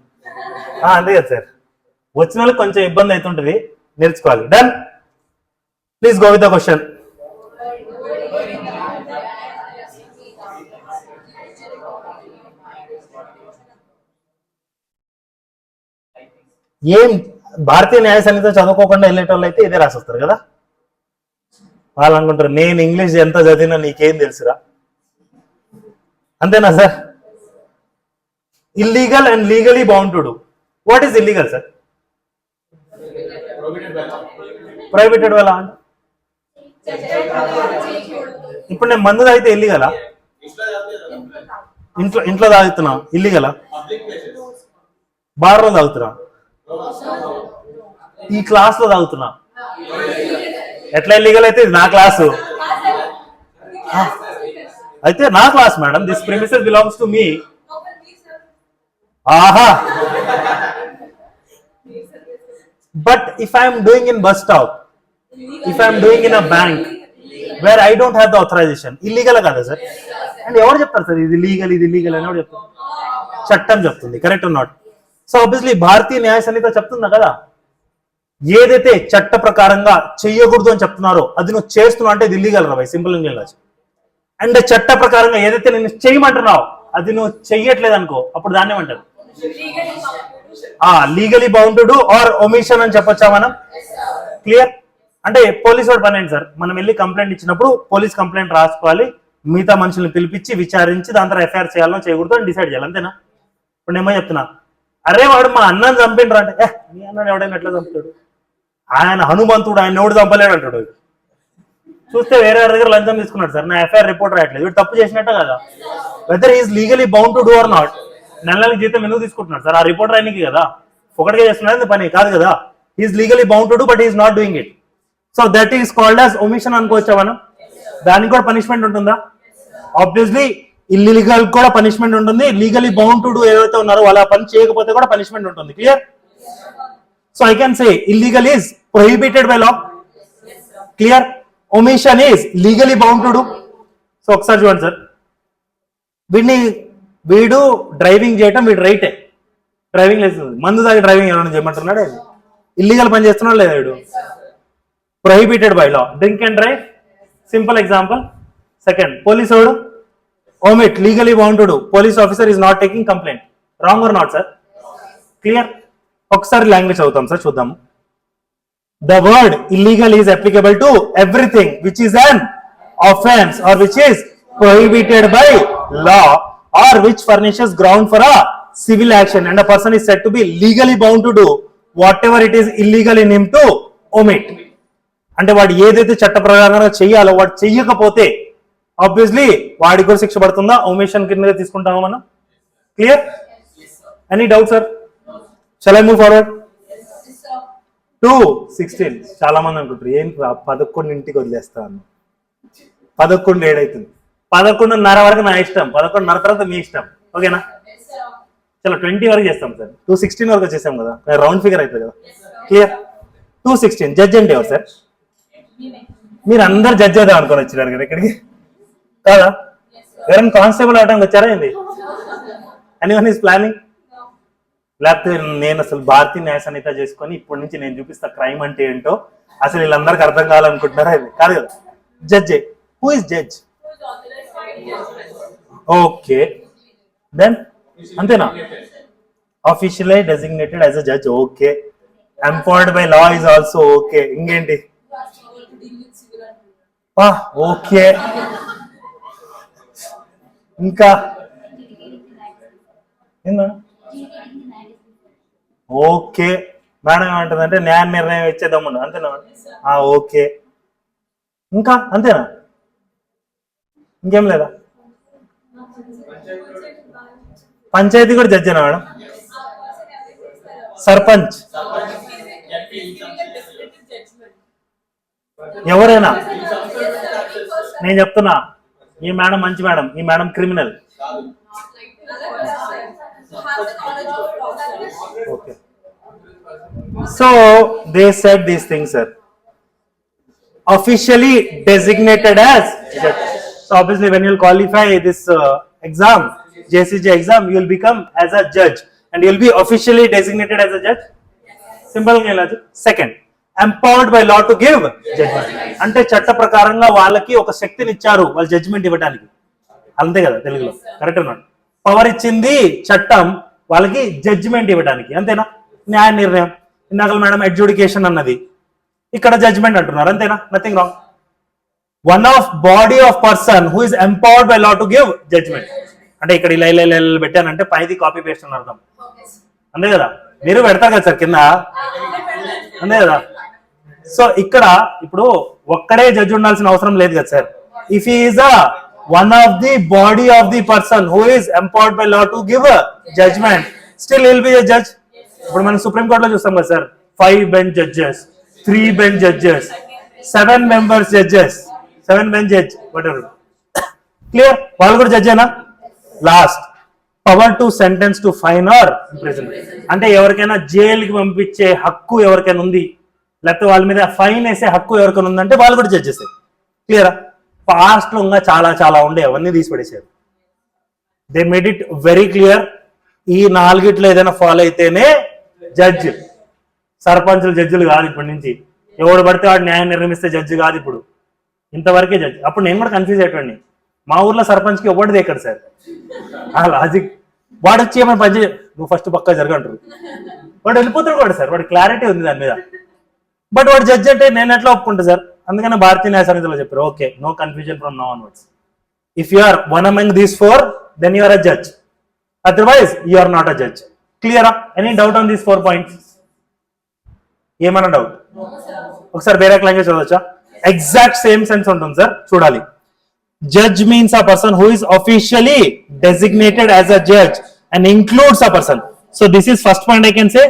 అంతే కదా సార్, వచ్చిన వాళ్ళకి కొంచెం ఇబ్బంది అవుతుంటది, నేర్చుకోవాలి. Done. Please go with the question. ఏం భారతీయ న్యాయ సంహిత చదువుకోకుండా వెళ్ళేటోళ్ళు అయితే ఇదే రాసొస్తారు కదా. వాళ్ళు అనుకుంటారు నేను ఇంగ్లీష్ ఎంత చదివినా నీకేం తెలుసురా, అంతేనా sir? Illegal and legally bound to do. What is illegal sir? Prohibited వల్ల. ఇప్పుడు నేను మందు తాగితే ఇల్లీగలా? ఇంట్లో తాగుతున్నా ఇల్లీగలా? బార్లో తాగుతున్నా? ఈ క్లాస్ లో తాగుతున్నా? ఎట్లా ఇల్లీగల్ అయితే? ఇది నా క్లాసు అయితే నా class madam. This premises belongs to me. ఆహా. But if I'm doing in bus stop, if I am doing in a bank, where I don't have the authorization. Illegal కదా సార్? అండ్ ఎవరు చెప్తారు సార్ ఇది legal అని ఎవరు చెప్తారు? చట్టం చెప్తుంది. Correct not? సో ఆబ్వియస్లీ భారతీయ న్యాయ సంహిత చెప్తుందా కదా, ఏదైతే చట్ట ప్రకారంగా చెయ్యకూడదు అని చెప్తున్నారో అది నువ్వు చేస్తున్నావు అంటే ఇది ఇల్లీగల్ రా బై, సింపుల్ ఇంగ్లీష్. అండ్ చట్ట ప్రకారంగా ఏదైతే నేను చేయమంటున్నావు అది నువ్వు చెయ్యట్లేదు అనుకో, అప్పుడు దాన్ని ఏమంటారు? Legally bound to do are omission అని చెప్పొచ్చా మనం? క్లియర్? అంటే పోలీస్ వాడు పని ఏంటి సార్, మనం వెళ్ళి కంప్లైంట్ ఇచ్చినప్పుడు పోలీస్ కంప్లైంట్ రాసుకోవాలి, మిగతా మనుషుల్ని పిలిపించి విచారించి దాని తర్వాత ఎఫ్ఐఆర్ చేయాలో చేయకూడదు అని డిసైడ్ చేయాలి, అంతేనా? ఇప్పుడు నేమో చెప్తున్నా, అరే వాడు మా అన్నని చంపిండ్రా అంటే, మీ అన్నని ఎవడైనా ఎట్లా చంపుతాడు, ఆయన హనుమంతుడు, ఆయన ఎవడు చంపలేడు అంటాడు. చూస్తే వేరే దగ్గర లంచం తీసుకున్నాడు సార్, నా ఎఫ్ఐఆర్ రిపోర్ట్ రాయట్లేదు, వీడు తప్పు చేసినట్ట కదా? Whether is legally bound to do or not? నెలకి జీతం ఎందుకు తీసుకుంటున్నాడు సార్? ఆ రిపోర్ట్ రాయనికి కదా, ఒకటిగా చేస్తున్నాడు పని కాదు కదా. Is legally bound to do but is not doing it. So that is called as omission అనుకోవచ్చా మనం? దానికి కూడా పనిష్మెంట్ ఉంటుందా? ఆబ్వియస్లీ ఇల్లీగల్ కూడా పనిష్మెంట్ ఉంటుంది, లీగలీ బౌండ్ టు డూ ఏదైతే ఉన్నారో వాళ్ళ పని చేయకపోతే కూడా పనిష్మెంట్ ఉంటుంది. Clear? So I can say illegal is prohibited by law. Clear? Omission is legally bound to do. So ఒకసారి చూడండి సార్, వీడు డ్రైవింగ్ చేయటం వీడు రైటే, డ్రైవింగ్ లైసెన్స్, మందు తాగి డ్రైవింగ్ ఎవరైనా చేయమంటున్నాడు, ఇల్లీగల్ పని చేస్తున్నాడు లేదా వీడు? Prohibited by law. Drink and drive, simple example. Second, police వాడు omit, legally bound to do, police officer is not taking complaint. Wrong or not sir? Clear? ఒకసారి లాంగ్వేజ్ అవుతాం సార్, చూద్దాము. The word illegal is applicable to everything which is an offense or which is prohibited by law or which furnishes ground for a civil action, and a person is said to be legally bound to do whatever it is illegal in him to omit. అంటే వాడు ఏదైతే చట్ట ప్రకారంగా చెయ్యాలో వాడు చెయ్యకపోతే obviously వాడికి కూడా శిక్ష పడుతుందా? ఒమిషన్ కింద తీసుకుంటామా మనం? Clear? Any doubt sir? Shall I move forward? 2:16. చాలా మంది అనుకుంటారు ఏం 11 వదిలేస్తాను, 11 ఏడైతుంది, 11:30 వరకు నా ఇష్టం, 11:30 తర్వాత మీ ఇష్టం, ఓకేనా? చలో 20 వరకు చేస్తాం సార్, 2:16 వరకు వచ్చేసాం కదా, రౌండ్ ఫిగర్ అవుతుంది కదా. క్లియర్? 2:16. జడ్జ్ అంటే ఎవరు సార్? మీరు అందరు జడ్జ్ అవుదాం అనుకొని వచ్చినారు కదా ఇక్కడికి, కాదా? ఎవరైనా కానిస్టేబుల్ అవడానికి వచ్చారా ఏంది? Anyone is planning? లేకపోతే నేను అసలు భారతీయ న్యాయ సంహిత చేసుకొని ఇప్పటి నుంచి నేను చూపిస్తా క్రైమ్ అంటే ఏంటో, అసలు వీళ్ళందరికీ అర్థం కావాలనుకుంటున్నారా ఏంది? కాదు కదా. జడ్జే. Who is judge? Okay, then అంతేనా? Officially designated as a judge. Okay. Empowered by law is also okay. ఇంకేంటి? ఓకే. ఇంకా ఓకే. మేడం ఏమంటుందంటే న్యాయ నిర్ణయం ఇచ్చేద్దాము, అంతేనా? ఓకే. ఇంకా అంతేనా? ఇంకేం లేదా? పంచాయతీ కూడా జడ్జేనా మేడం? సర్పంచ్, ఎవరైనా? నేను చెప్తున్నా, ఈ మేడం మంచి మేడం, ఈ madam criminal. Okay. So they said these things sir. Officially designated as judge. So obviously when you will qualify this exam, JCJ exam, you will become as a judge and you will be officially designated as a judge. Simple logic. Second, empowered by law to give judgment. అంటే చట్ట ప్రకారంగా వాళ్ళకి ఒక శక్తిని ఇచ్చారు వాళ్ళు judgement ఇవ్వడానికి, అంతే కదా తెలుగులో? కరెక్ట్ అన్నమాట. పవర్ ఇచ్చింది చట్టం వాళ్ళకి జడ్జిమెంట్ ఇవ్వడానికి, అంతేనా? న్యాయ నిర్ణయం. ఇందాక మేడం అడ్జుడికేషన్ అన్నది, ఇక్కడ జడ్జ్మెంట్ అంటున్నారు, అంతేనా? Nothing wrong. One of body of person who is empowered by law to give judgement. అంటే ఇక్కడ ఇలా ఇలా ఇలా పెట్టానంటే పైది కాపీ పేస్ట్ అని అర్థం, అంతే కదా? మీరు పెడతారు కదా సార్ కింద, అంతే కదా? సో ఇక్కడ ఇప్పుడు ఒక్కడే జడ్జి ఉండాల్సిన అవసరం లేదు కదా sir. If he is one of the body of the person who is empowered by law to give judgement, still will be a judge. ఇప్పుడు మనం సుప్రీం కోర్టులో చూస్తాం కదా sir, 5 bench judges, 3 bench judges, 7 members judges, 7 bench judge, whatever. Clear? వాళ్ళు కూడా జడ్జేనా? Last, power to sentence to fine or imprisonment. అంటే ఎవరికైనా జైలుకి పంపించే హక్కు ఎవరికైనా ఉంది, లేకపోతే వాళ్ళ మీద ఫైన్ వేసే హక్కు ఎవరికైనా ఉందంటే వాళ్ళు కూడా జడ్జెస్. క్లియరా? పాస్ట్ లో ఇంకా చాలా చాలా ఉండే, అవన్నీ తీసి పడేసారు. They made it very clear, ఈ 4 ఏదైనా ఫాలో అయితేనే జడ్జ్. సర్పంచులు జడ్జిలు కాదు ఇప్పటి నుంచి, ఎవడు పడితే వాడు న్యాయం నిర్మిస్తే జడ్జి కాదు ఇప్పుడు, ఇంతవరకే జడ్జి. అప్పుడు నేను కూడా కన్ఫ్యూజ్ అయిపోయింది, మా ఊర్లో సర్పంచ్కి ఎవరిది ఎక్కడ సార్ ఆ లాజిక్. వాడు వచ్చి ఏమైనా పని నువ్వు ఫస్ట్ పక్కా జరగంటారు, వాడు వెళ్ళిపోతాడు కూడా సార్, వాడి క్లారిటీ ఉంది దాని మీద. బట్ వాడు జడ్జి అంటే నేను ఎట్లా ఒప్పుకుంటా సార్? అందుకనే భారతీయ న్యాయ సమితిలో చెప్పారు, okay no confusion from now onwards. If you are one among these 4 then you are a judge, otherwise you are not a judge. Clear? Any doubt on these 4 points? ఏమన్నా doubt? ఒకసారి వేరే language చదవచ్చా? Exact same sense ఉంటుంది sir, చూడాలి. Judge means a person who is officially designated as a judge and includes a person. So this is first point I can say,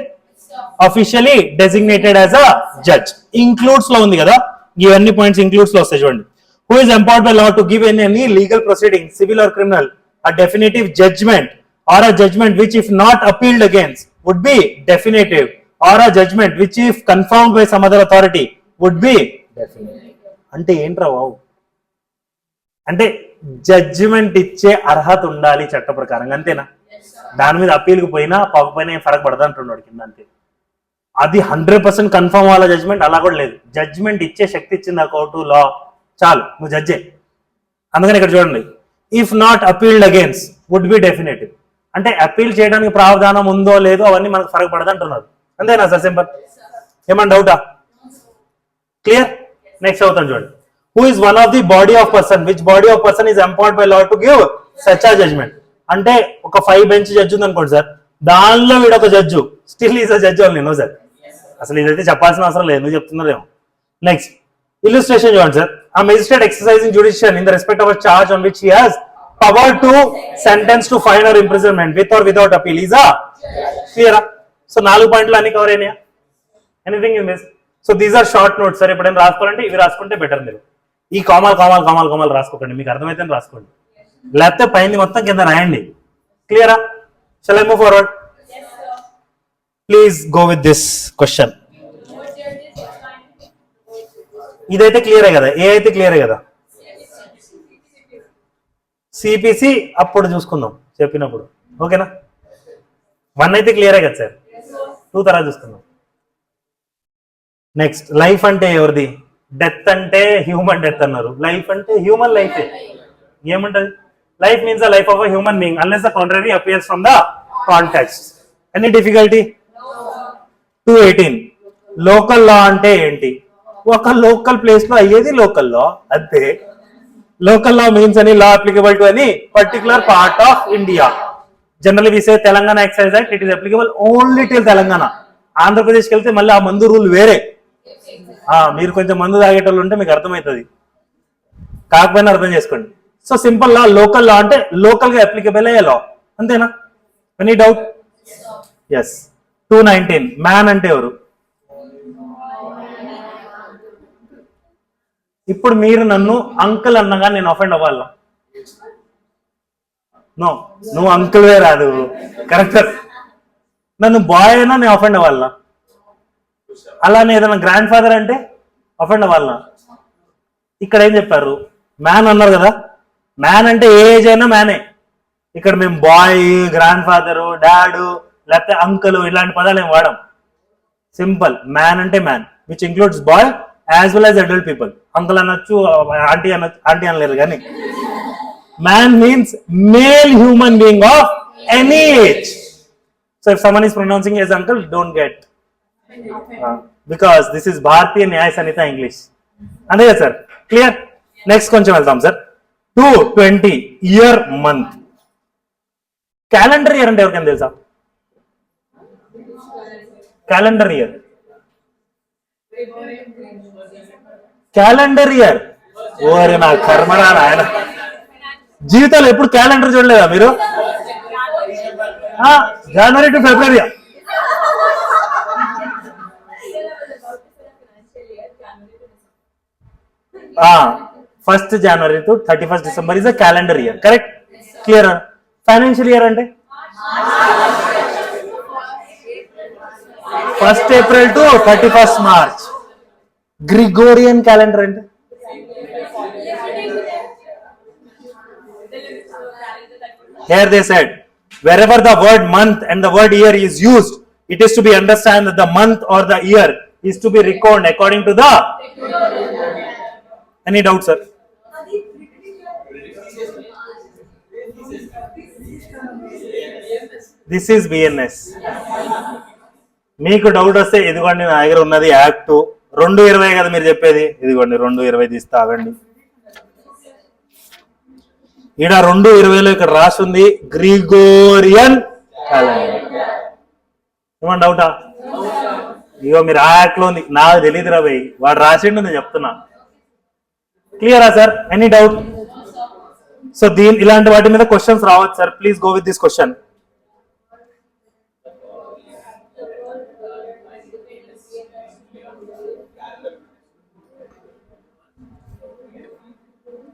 officially designated as a judge. Includes లో ఉంది కదా, ఇవన్నీ points includes లో వస్తాయి చూడండి. Who is empowered by law to give any legal proceeding, civil or criminal, a definitive judgment or a judgment which if not appealed against would be definitive, or a judgment which if confirmed by some other authority would be definitive. అంటే ఏంట్రా wow, అంటే judgement ఇచ్చే అర్హత ఉండాలి చట్ట ప్రకారంగా, అంతేనా? దాని మీద అప్పీల్కి పోయినా పోకపోయినా ఏం ఫరక్ పడదు అంటున్నాడు కింద, అంతే. అది 100% కన్ఫర్మ్ వాళ్ళ జడ్జ్మెంట్ అలా కూడా లేదు, జడ్జ్మెంట్ ఇచ్చే శక్తి ఇచ్చింది ఆ కోర్టు, లా, చాలు నువ్వు జడ్జే. అందుకని ఇక్కడ చూడండి, if not appealed agains would be definitive, అంటే అపీల్ చేయడానికి ప్రావధానం ఉందో లేదో అవన్నీ మనకు ఫరక్ పడదు అంటున్నారు, అంతేనా సార్? సింపుల్. ఏమన్నా డౌటా? క్లియర్? నెక్స్ట్ అవుతాను చూడండి. Who is one of the body of person which body of person is empowered by law to give such ఆ జడ్జ్మెంట్. అంటే ఒక 5 బెంచ్ జడ్జి ఉంది అనుకోండి సార్, దానిలో వీడు ఒక judge, still is a judge only. No sir, అసలు ఇదైతే చెప్పాల్సిన అవసరం లేదు, నువ్వు చెప్తున్నారేమో. నెక్స్ట్ illustration చూడండి sir. A magistrate exercising jurisdiction in the respect of a charge on which he has power to sentence to fine or imprisonment with or without appeal is a clear. So 4 పాయింట్లు అన్ని cover అయినాయా? Anything you miss? So these are short notes sir, ఎప్పుడైనా రాసుకోవాలంటే ఇవి రాసుకుంటే better. మీరు ఈ కామాలు రాసుకోకండి, మీకు అర్థమైతే రాసుకోండి, లేకపోతే పైన మొత్తం కింద రాయండి. క్లియరా? Shall I move forward? Please go with this question. ఇదైతే క్లియరే కదా, ఏ అయితే క్లియరే కదా. సిపిసి అప్పుడు చూసుకుందాం చెప్పినప్పుడు, ఓకేనా? 1 అయితే క్లియరే కదా సార్, 2 తర్వాత చూసుకుందాం. నెక్స్ట్, లైఫ్ అంటే ఎవరిది? డెత్ అంటే హ్యూమన్ డెత్ అన్నారు, లైఫ్ అంటే హ్యూమన్ లైఫ్. ఏమంటది? Life means the life of a human being unless the contrary appears from the context. Any difficulty? 218. Local law అంటే ఏంటి? ఒక లోకల్ ప్లేస్ లో అయ్యేది లోకల్ లా, అంతే. Local law means any law applicable to any particular part of India. Generally we say Telangana excise act, it is applicable only till Telangana. ఆంధ్రప్రదేశ్కి వెళ్తే మళ్ళీ ఆ మందు రూల్ వేరే. మీరు కొంచెం మందు తాగేటోళ్ళు ఉంటే మీకు అర్థమవుతుంది, కాకపోయినా అర్థం చేసుకోండి. సో సింపుల్ లా, లోకల్ లా అంటే లోకల్ గా అప్లికబుల్ అయ్యే లా, అంతేనా? Any doubt? ఎస్. 219. మ్యాన్ అంటే ఎవరు? ఇప్పుడు మీరు నన్ను అంకుల్ అన్నగా నేను అఫెండ్ అవ్వాలా? నో, నువ్వు అంకుల్వే రాదు, కరెక్ట్. నన్ను బాయ్ అయినా నేను అఫెండ్ అవ్వాలా? అలానే ఏదైనా గ్రాండ్ ఫాదర్ అంటే అఫెండ్ అవ్వాలా? ఇక్కడ ఏం చెప్పారు? మ్యాన్ అన్నారు కదా, మ్యాన్ అంటే ఏ ఏజ్ అయినా మ్యానే. ఇక్కడ మేము బాయ్, గ్రాండ్ ఫాదరు, డాడు, లేకపోతే అంకుల్ ఇలాంటి పదాలు ఏం వాడం. సింపుల్, మ్యాన్ అంటే man which includes boy as well as adult people. Uncle అనొచ్చు, ఆంటీ అనొచ్చు, ఆంటీ అనలేరు కానీ man means male human being of any age. So if someone is pronouncing as uncle, don't get, because this is Bharatiya Nyaya Sanhita English, అంతే కదా sir? Clear? Next కొంచెం వెళ్తాం sir. 220. Year, month. Calendar year అంటే ఎవరికైనా తెలుసా? Calendar year, calendar year. ఓరే నా కర్మరా నాయన, జీవితంలో ఎప్పుడు క్యాలెండర్ చూడలేదా మీరు? January to February. First January to 31st December is a calendar year, correct? Clear? Financial year అంటే 1st April to 31st March. Gregorian calendar అంటే Here they said, wherever the word month and the word year is used, it is to be understood that the month or the year is to be reckoned according to the. Any doubt, sir? This is BNS. మీకు doubt వస్తే ఇదిగోండి నా దగ్గర ఉన్నది act 220 కదా మీరు చెప్పేది, ఇదిగోండి 220 తీస్తా ఆగండి. ఈడ 220లో ఇక్కడ రాసి ఉంది గ్రిగోరియన్ క్యాలెండర్. ఏమన్నా డౌటా? ఇగో మీరు ఆ యాక్ట్ లో ఉంది, నాకు తెలియదు రా భయ్, వాడు రాసిండు నేను చెప్తున్నా. క్లియరా సార్? Any doubt? సో ఇలాంటి వాటి మీద క్వశ్చన్స్ రావచ్చు sir. Please go with this question.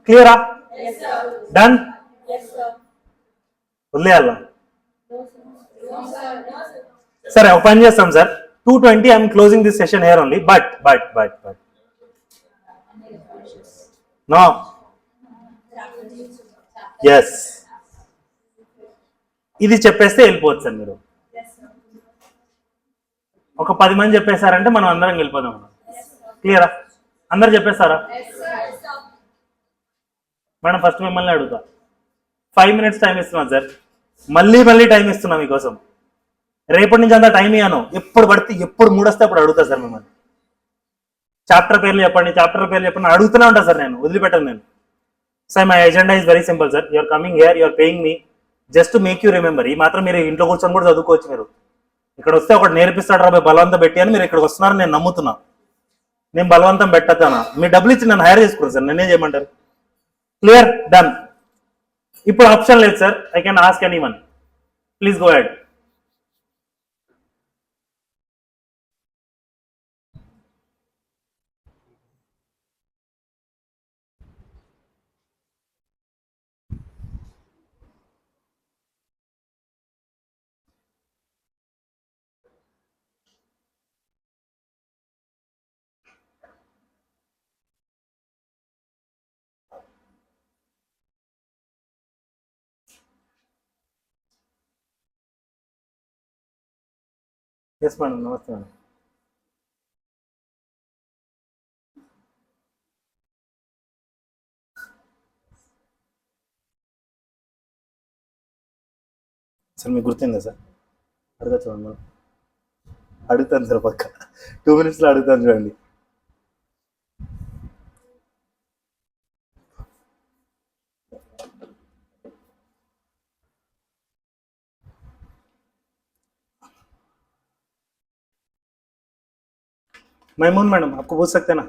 క్లియరా? డన్? వదిలేయాలా? సరే ఒక పని చేస్తాం sir, 2:20 I'm closing this session here only. But no, yes, ఇది చెప్పేస్తే వెళ్ళిపోవచ్చు సార్ మీరు. ఒక 10 మంది చెప్పేశారంటే మనం అందరం వెళ్ళిపోదాం. క్లియరా? అందరు చెప్పేస్తారా? మేడం ఫస్ట్ మిమ్మల్ని అడుగుతా, 5 minutes టైం ఇస్తున్నాను సార్, మళ్ళీ టైం ఇస్తున్నా మీకోసం. రేపటి నుంచి అంతా టైం ఇవ్వను, ఎప్పుడు పడితే ఎప్పుడు మూడొస్తే అప్పుడు అడుగుతా సార్ మిమ్మల్ని. చాప్టర్ పేర్లు చెప్పండి అడుగుతూనే ఉంటా సార్, నేను వదిలిపెట్టాను నేను. Sir my agenda is very simple sir, you're coming here, you're paying me just to make you remember. ఈ మాత్రం మీరు ఇంట్లో కూర్చొని కూడా చదువుకోవచ్చు. మీరు ఇక్కడ వస్తే ఒకటి నేర్పిస్తాడు రా బలవంతం పెట్టి అని మీరు ఇక్కడికి వస్తున్నారని నేను నమ్ముతున్నా. నేను బలవంతం పెట్టతానా? మీ డబ్బులు ఇచ్చి నన్ను హైర్ చేసుకోండి సార్, నేనేం చేయమంటారు? క్లియర్? డన్. ఇప్పుడు ఆప్షన్ లేదు sir, I can ask anyone. Please go ahead. Yes madam, నమస్తే మేడం. సార్ మీకు గుర్తుందా సార్? అడుగుతా చూడండి మేడం, అడుగుతాను సార్ పక్క 2 minutesలో అడుగుతాను చూడండి. मैमून मैडम आपको पूछ सकते हैं ना?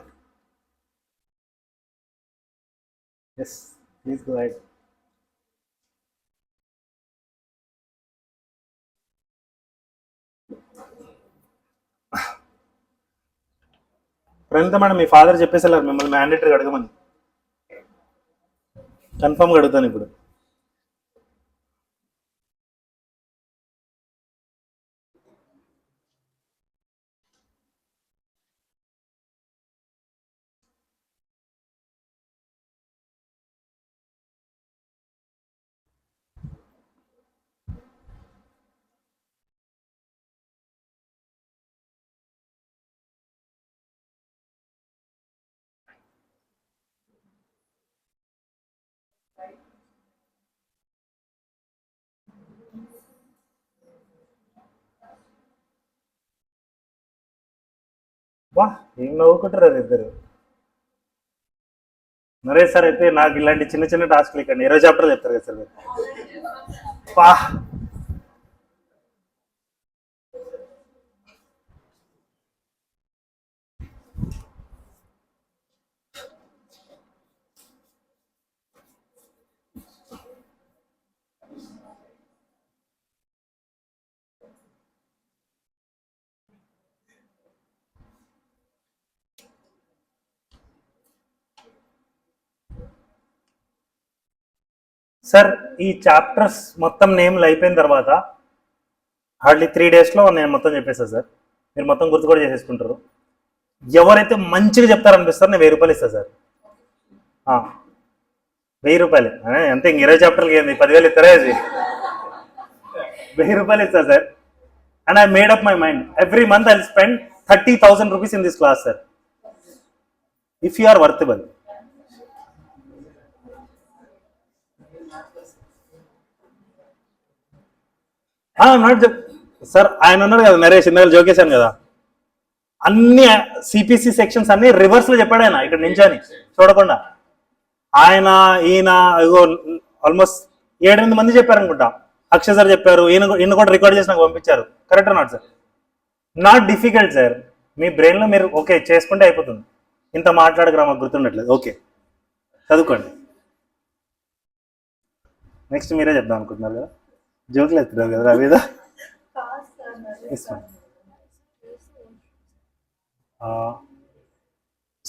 Yes please go ahead. Praneetha madam మీ ఫాదర్ చెప్పేసారు మిమ్మల్ని మ్యాండేటరీగా అడగమని. కన్ఫర్మ్గా అడుగుతాను ఇప్పుడు. వా ఏం నవ్వుకుంటారు అది ఇద్దరు. నరేష్ సార్ అయితే నాకు ఇలాంటి చిన్న చిన్న టాస్క్లు ఇక్కడ 20 చాప్టర్లు చెప్తారు కదా సార్ మీరు. వా సార్ ఈ చాప్టర్స్ మొత్తం నేమ్లు అయిపోయిన తర్వాత హార్డ్లీ 3 daysలో నేను మొత్తం చెప్పేస్తాను సార్. మీరు మొత్తం గుర్తు కూడా చేసేసుకుంటారు. ఎవరైతే మంచిగా చెప్తారనిపిస్తారో నేను 1000 రూపాయలు ఇస్తాను సార్. రూపాయలు అంతే, ఇంక 20 చాప్టర్లకి ఏంది 10,000 ఇస్తారా అది? 1000 ఇస్తారు sir. And I made up my mind every month I spend 30,000 rupees in this class, sir. If you are worthable. Not sir, ఆయన అన్నాడు కదా నరేష్, ఇందాక జోకేశాను కదా, అన్ని సిపిసి సెక్షన్స్ అన్ని రివర్స్ లో చెప్పాడు ఆయన ఇక్కడ నించని చూడకుండా. ఆయన ఈయన ఆల్మోస్ట్ 7-8 మంది చెప్పారు అనుకుంటా. అక్షయ్ సార్ చెప్పారు, ఈయన కూడా రికార్డ్ చేసి నాకు పంపించారు. Correct not sir? Not difficult sir, మీ బ్రెయిన్లో మీరు ఓకే చేసుకుంటే అయిపోతుంది. ఇంత మాట్లాడగరా మాకు గుర్తుండట్లేదు, ఓకే చదువుకోండి. నెక్స్ట్ మీరే చెప్దాం అనుకుంటున్నారు కదా, జోకులు ఎత్తున్నారు కదా అవేదా?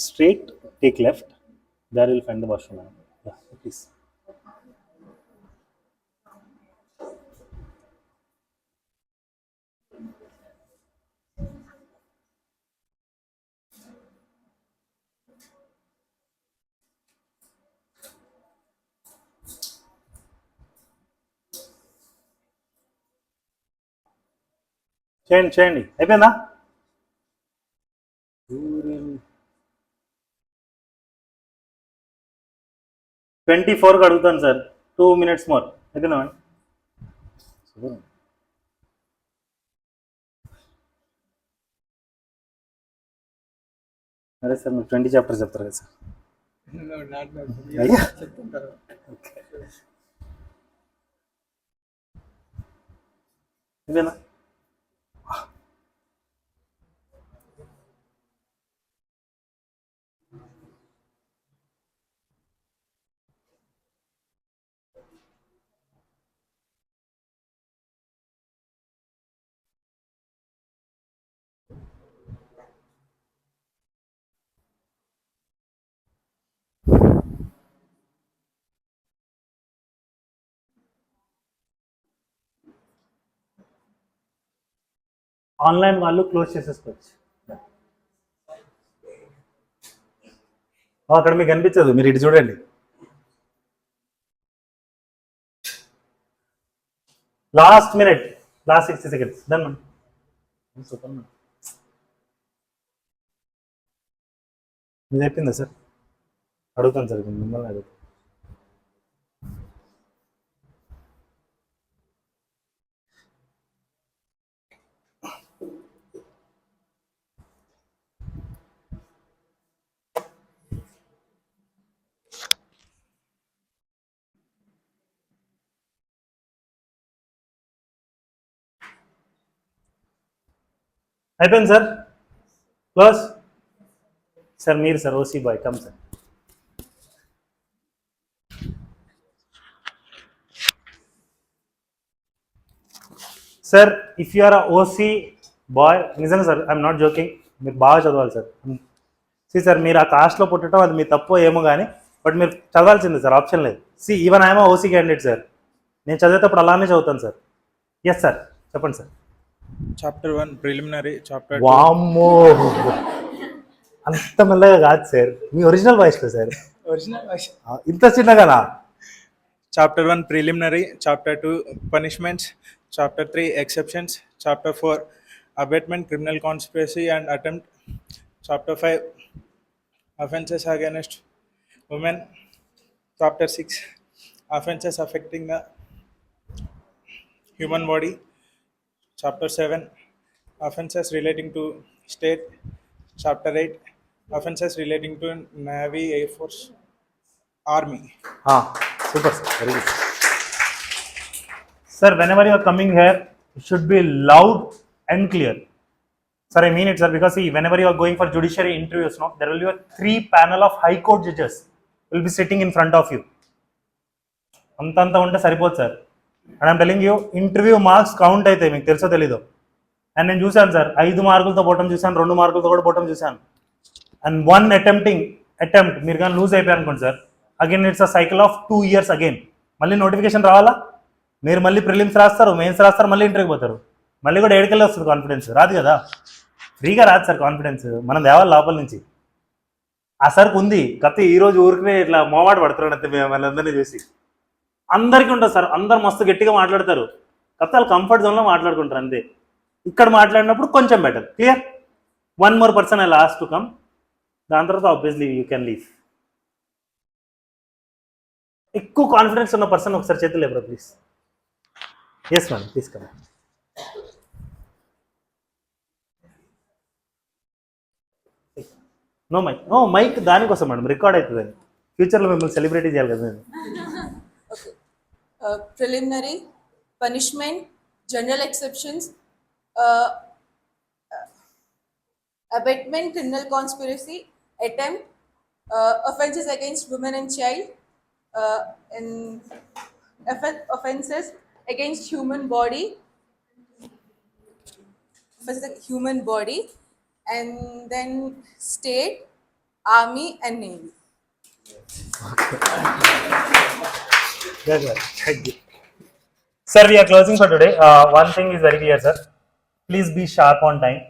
Straight, take left, there you'll find the washroom. Yeah, please. చేయండి అయిపోయిందా? 24కి అడుగుతాను సార్, 2 minutes more. అయిపోయిందా? అదే సార్ మీరు 20 చాప్టర్స్ చెప్తారు కదా సార్. ఇదేనా? ఆన్లైన్ వాళ్ళు క్లోజ్ చేసేసుకోవచ్చు. అక్కడ మీకు కనిపించదు, మీరు ఇటు చూడండి. Last minute, last 60 seconds done. Super. ఇది చెప్పిందా సార్? అడుగుతాను సార్, మిమ్మల్ని అడుగుతాను. అయిపోయింది సార్, క్లోజ్. సార్ మీరు sir OC boy, come sir. Sir if you are OC boy, నిజంగా సార్ ఐఎమ్ నాట్ జోకింగ్, మీరు బాగా చదవాలి సార్. సార్ మీరు ఆ కాస్ట్లో పుట్టడం అది మీ తప్పో ఏమో కానీ, బట్ మీరు చదవాల్సిందే సార్, ఆప్షన్ లేదు. Even I'm OC candidate sir, నేను చదివేటప్పుడు అలానే చదువుతాను సార్. ఎస్ సార్, చెప్పండి సార్. చాప్టర్ 1 ప్రిలిమినరీ, చాప్టర్ వామ్మో అంత మెల్లగా కాదు సార్, మీ ఒరిజినల్ వాయిస్లో సార్. ఒరిజినల్ వాయిస్ ఇంత చిన్నగానా? Chapter 1 preliminary, chapter 2 punishments, chapter 3 exceptions, chapter 4 abetment, criminal conspiracy and attempt, chapter 5 offences against women, chapter 6 offences affecting the human body, Chapter 7 offenses relating to state, Chapter 8 offenses relating to Navy, Air Force, Army. Super sir, very good. Sir, whenever you are coming here, it should be loud and clear. Sir, I mean it sir, because see, whenever you are going for judiciary interviews, no, there will be a 3 panel of high court judges will be sitting in front of you. Anta unte saripod sir. And I'm telling you, interview marks count అవుతాయి, మీకు తెలుసో తెలీదు. And నేను చూశాను sir, 5 మార్కులతో పోవటం చూశాను, 2 మార్కులతో కూడా పోవటం చూశాను. అండ్ 1 అటెంప్ట్ మీరు కానీ లూజ్ అయిపోయారు అనుకోండి sir, again it's a cycle of 2 years again. మళ్ళీ నోటిఫికేషన్ రావాలా, మీరు మళ్ళీ ప్రిలిమ్స్ రాస్తారు, మెయిన్స్ రాస్తారు, మళ్ళీ ఇంటర్వ్యూకి పోతారు, మళ్ళీ కూడా 7 వస్తుంది కాన్ఫిడెన్స్. రాదు కదా, ఫ్రీగా రాదు సార్ కాన్ఫిడెన్స్, మనం తేవాలి లోపల నుంచి. ఆ సార్కి ఉంది కత్తి ఈ రోజు ఊరికనే ఇట్లా మోమాట పడుతున్నాడు అంతే వాళ్ళందరినీ చూసి. అందరికీ ఉంటుంది సార్, అందరు మస్తు గట్టిగా మాట్లాడతారు, కాకపోతే వాళ్ళు కంఫర్ట్ జోన్లో మాట్లాడుకుంటారు అంతే. ఇక్కడ మాట్లాడినప్పుడు కొంచెం better. Clear? One more person I last to come, దాని తర్వాత ఆబ్వియస్లీ యూ కెన్ లీవ్. ఎక్కువ కాన్ఫిడెన్స్ ఉన్న పర్సన్ ఒకసారి చేతులు లేబరా ప్లీజ్. ఎస్ మేడం తీసుకురా. నో మైక్, నో మైక్ దానికోసం మేడం, రికార్డ్ అవుతుంది అని, ఫ్యూచర్లో మిమ్మల్ని సెలబ్రిటీ చేయాలి కదా నేను. Okay. Preliminary, punishment, general exceptions, uh, abatement, criminal conspiracy, attempt, offenses against women and child, and offenses against human body, and then state, army, and navy. Thank you. Sir, we are closing for today. One thing is very clear, sir. Please be sharp on time.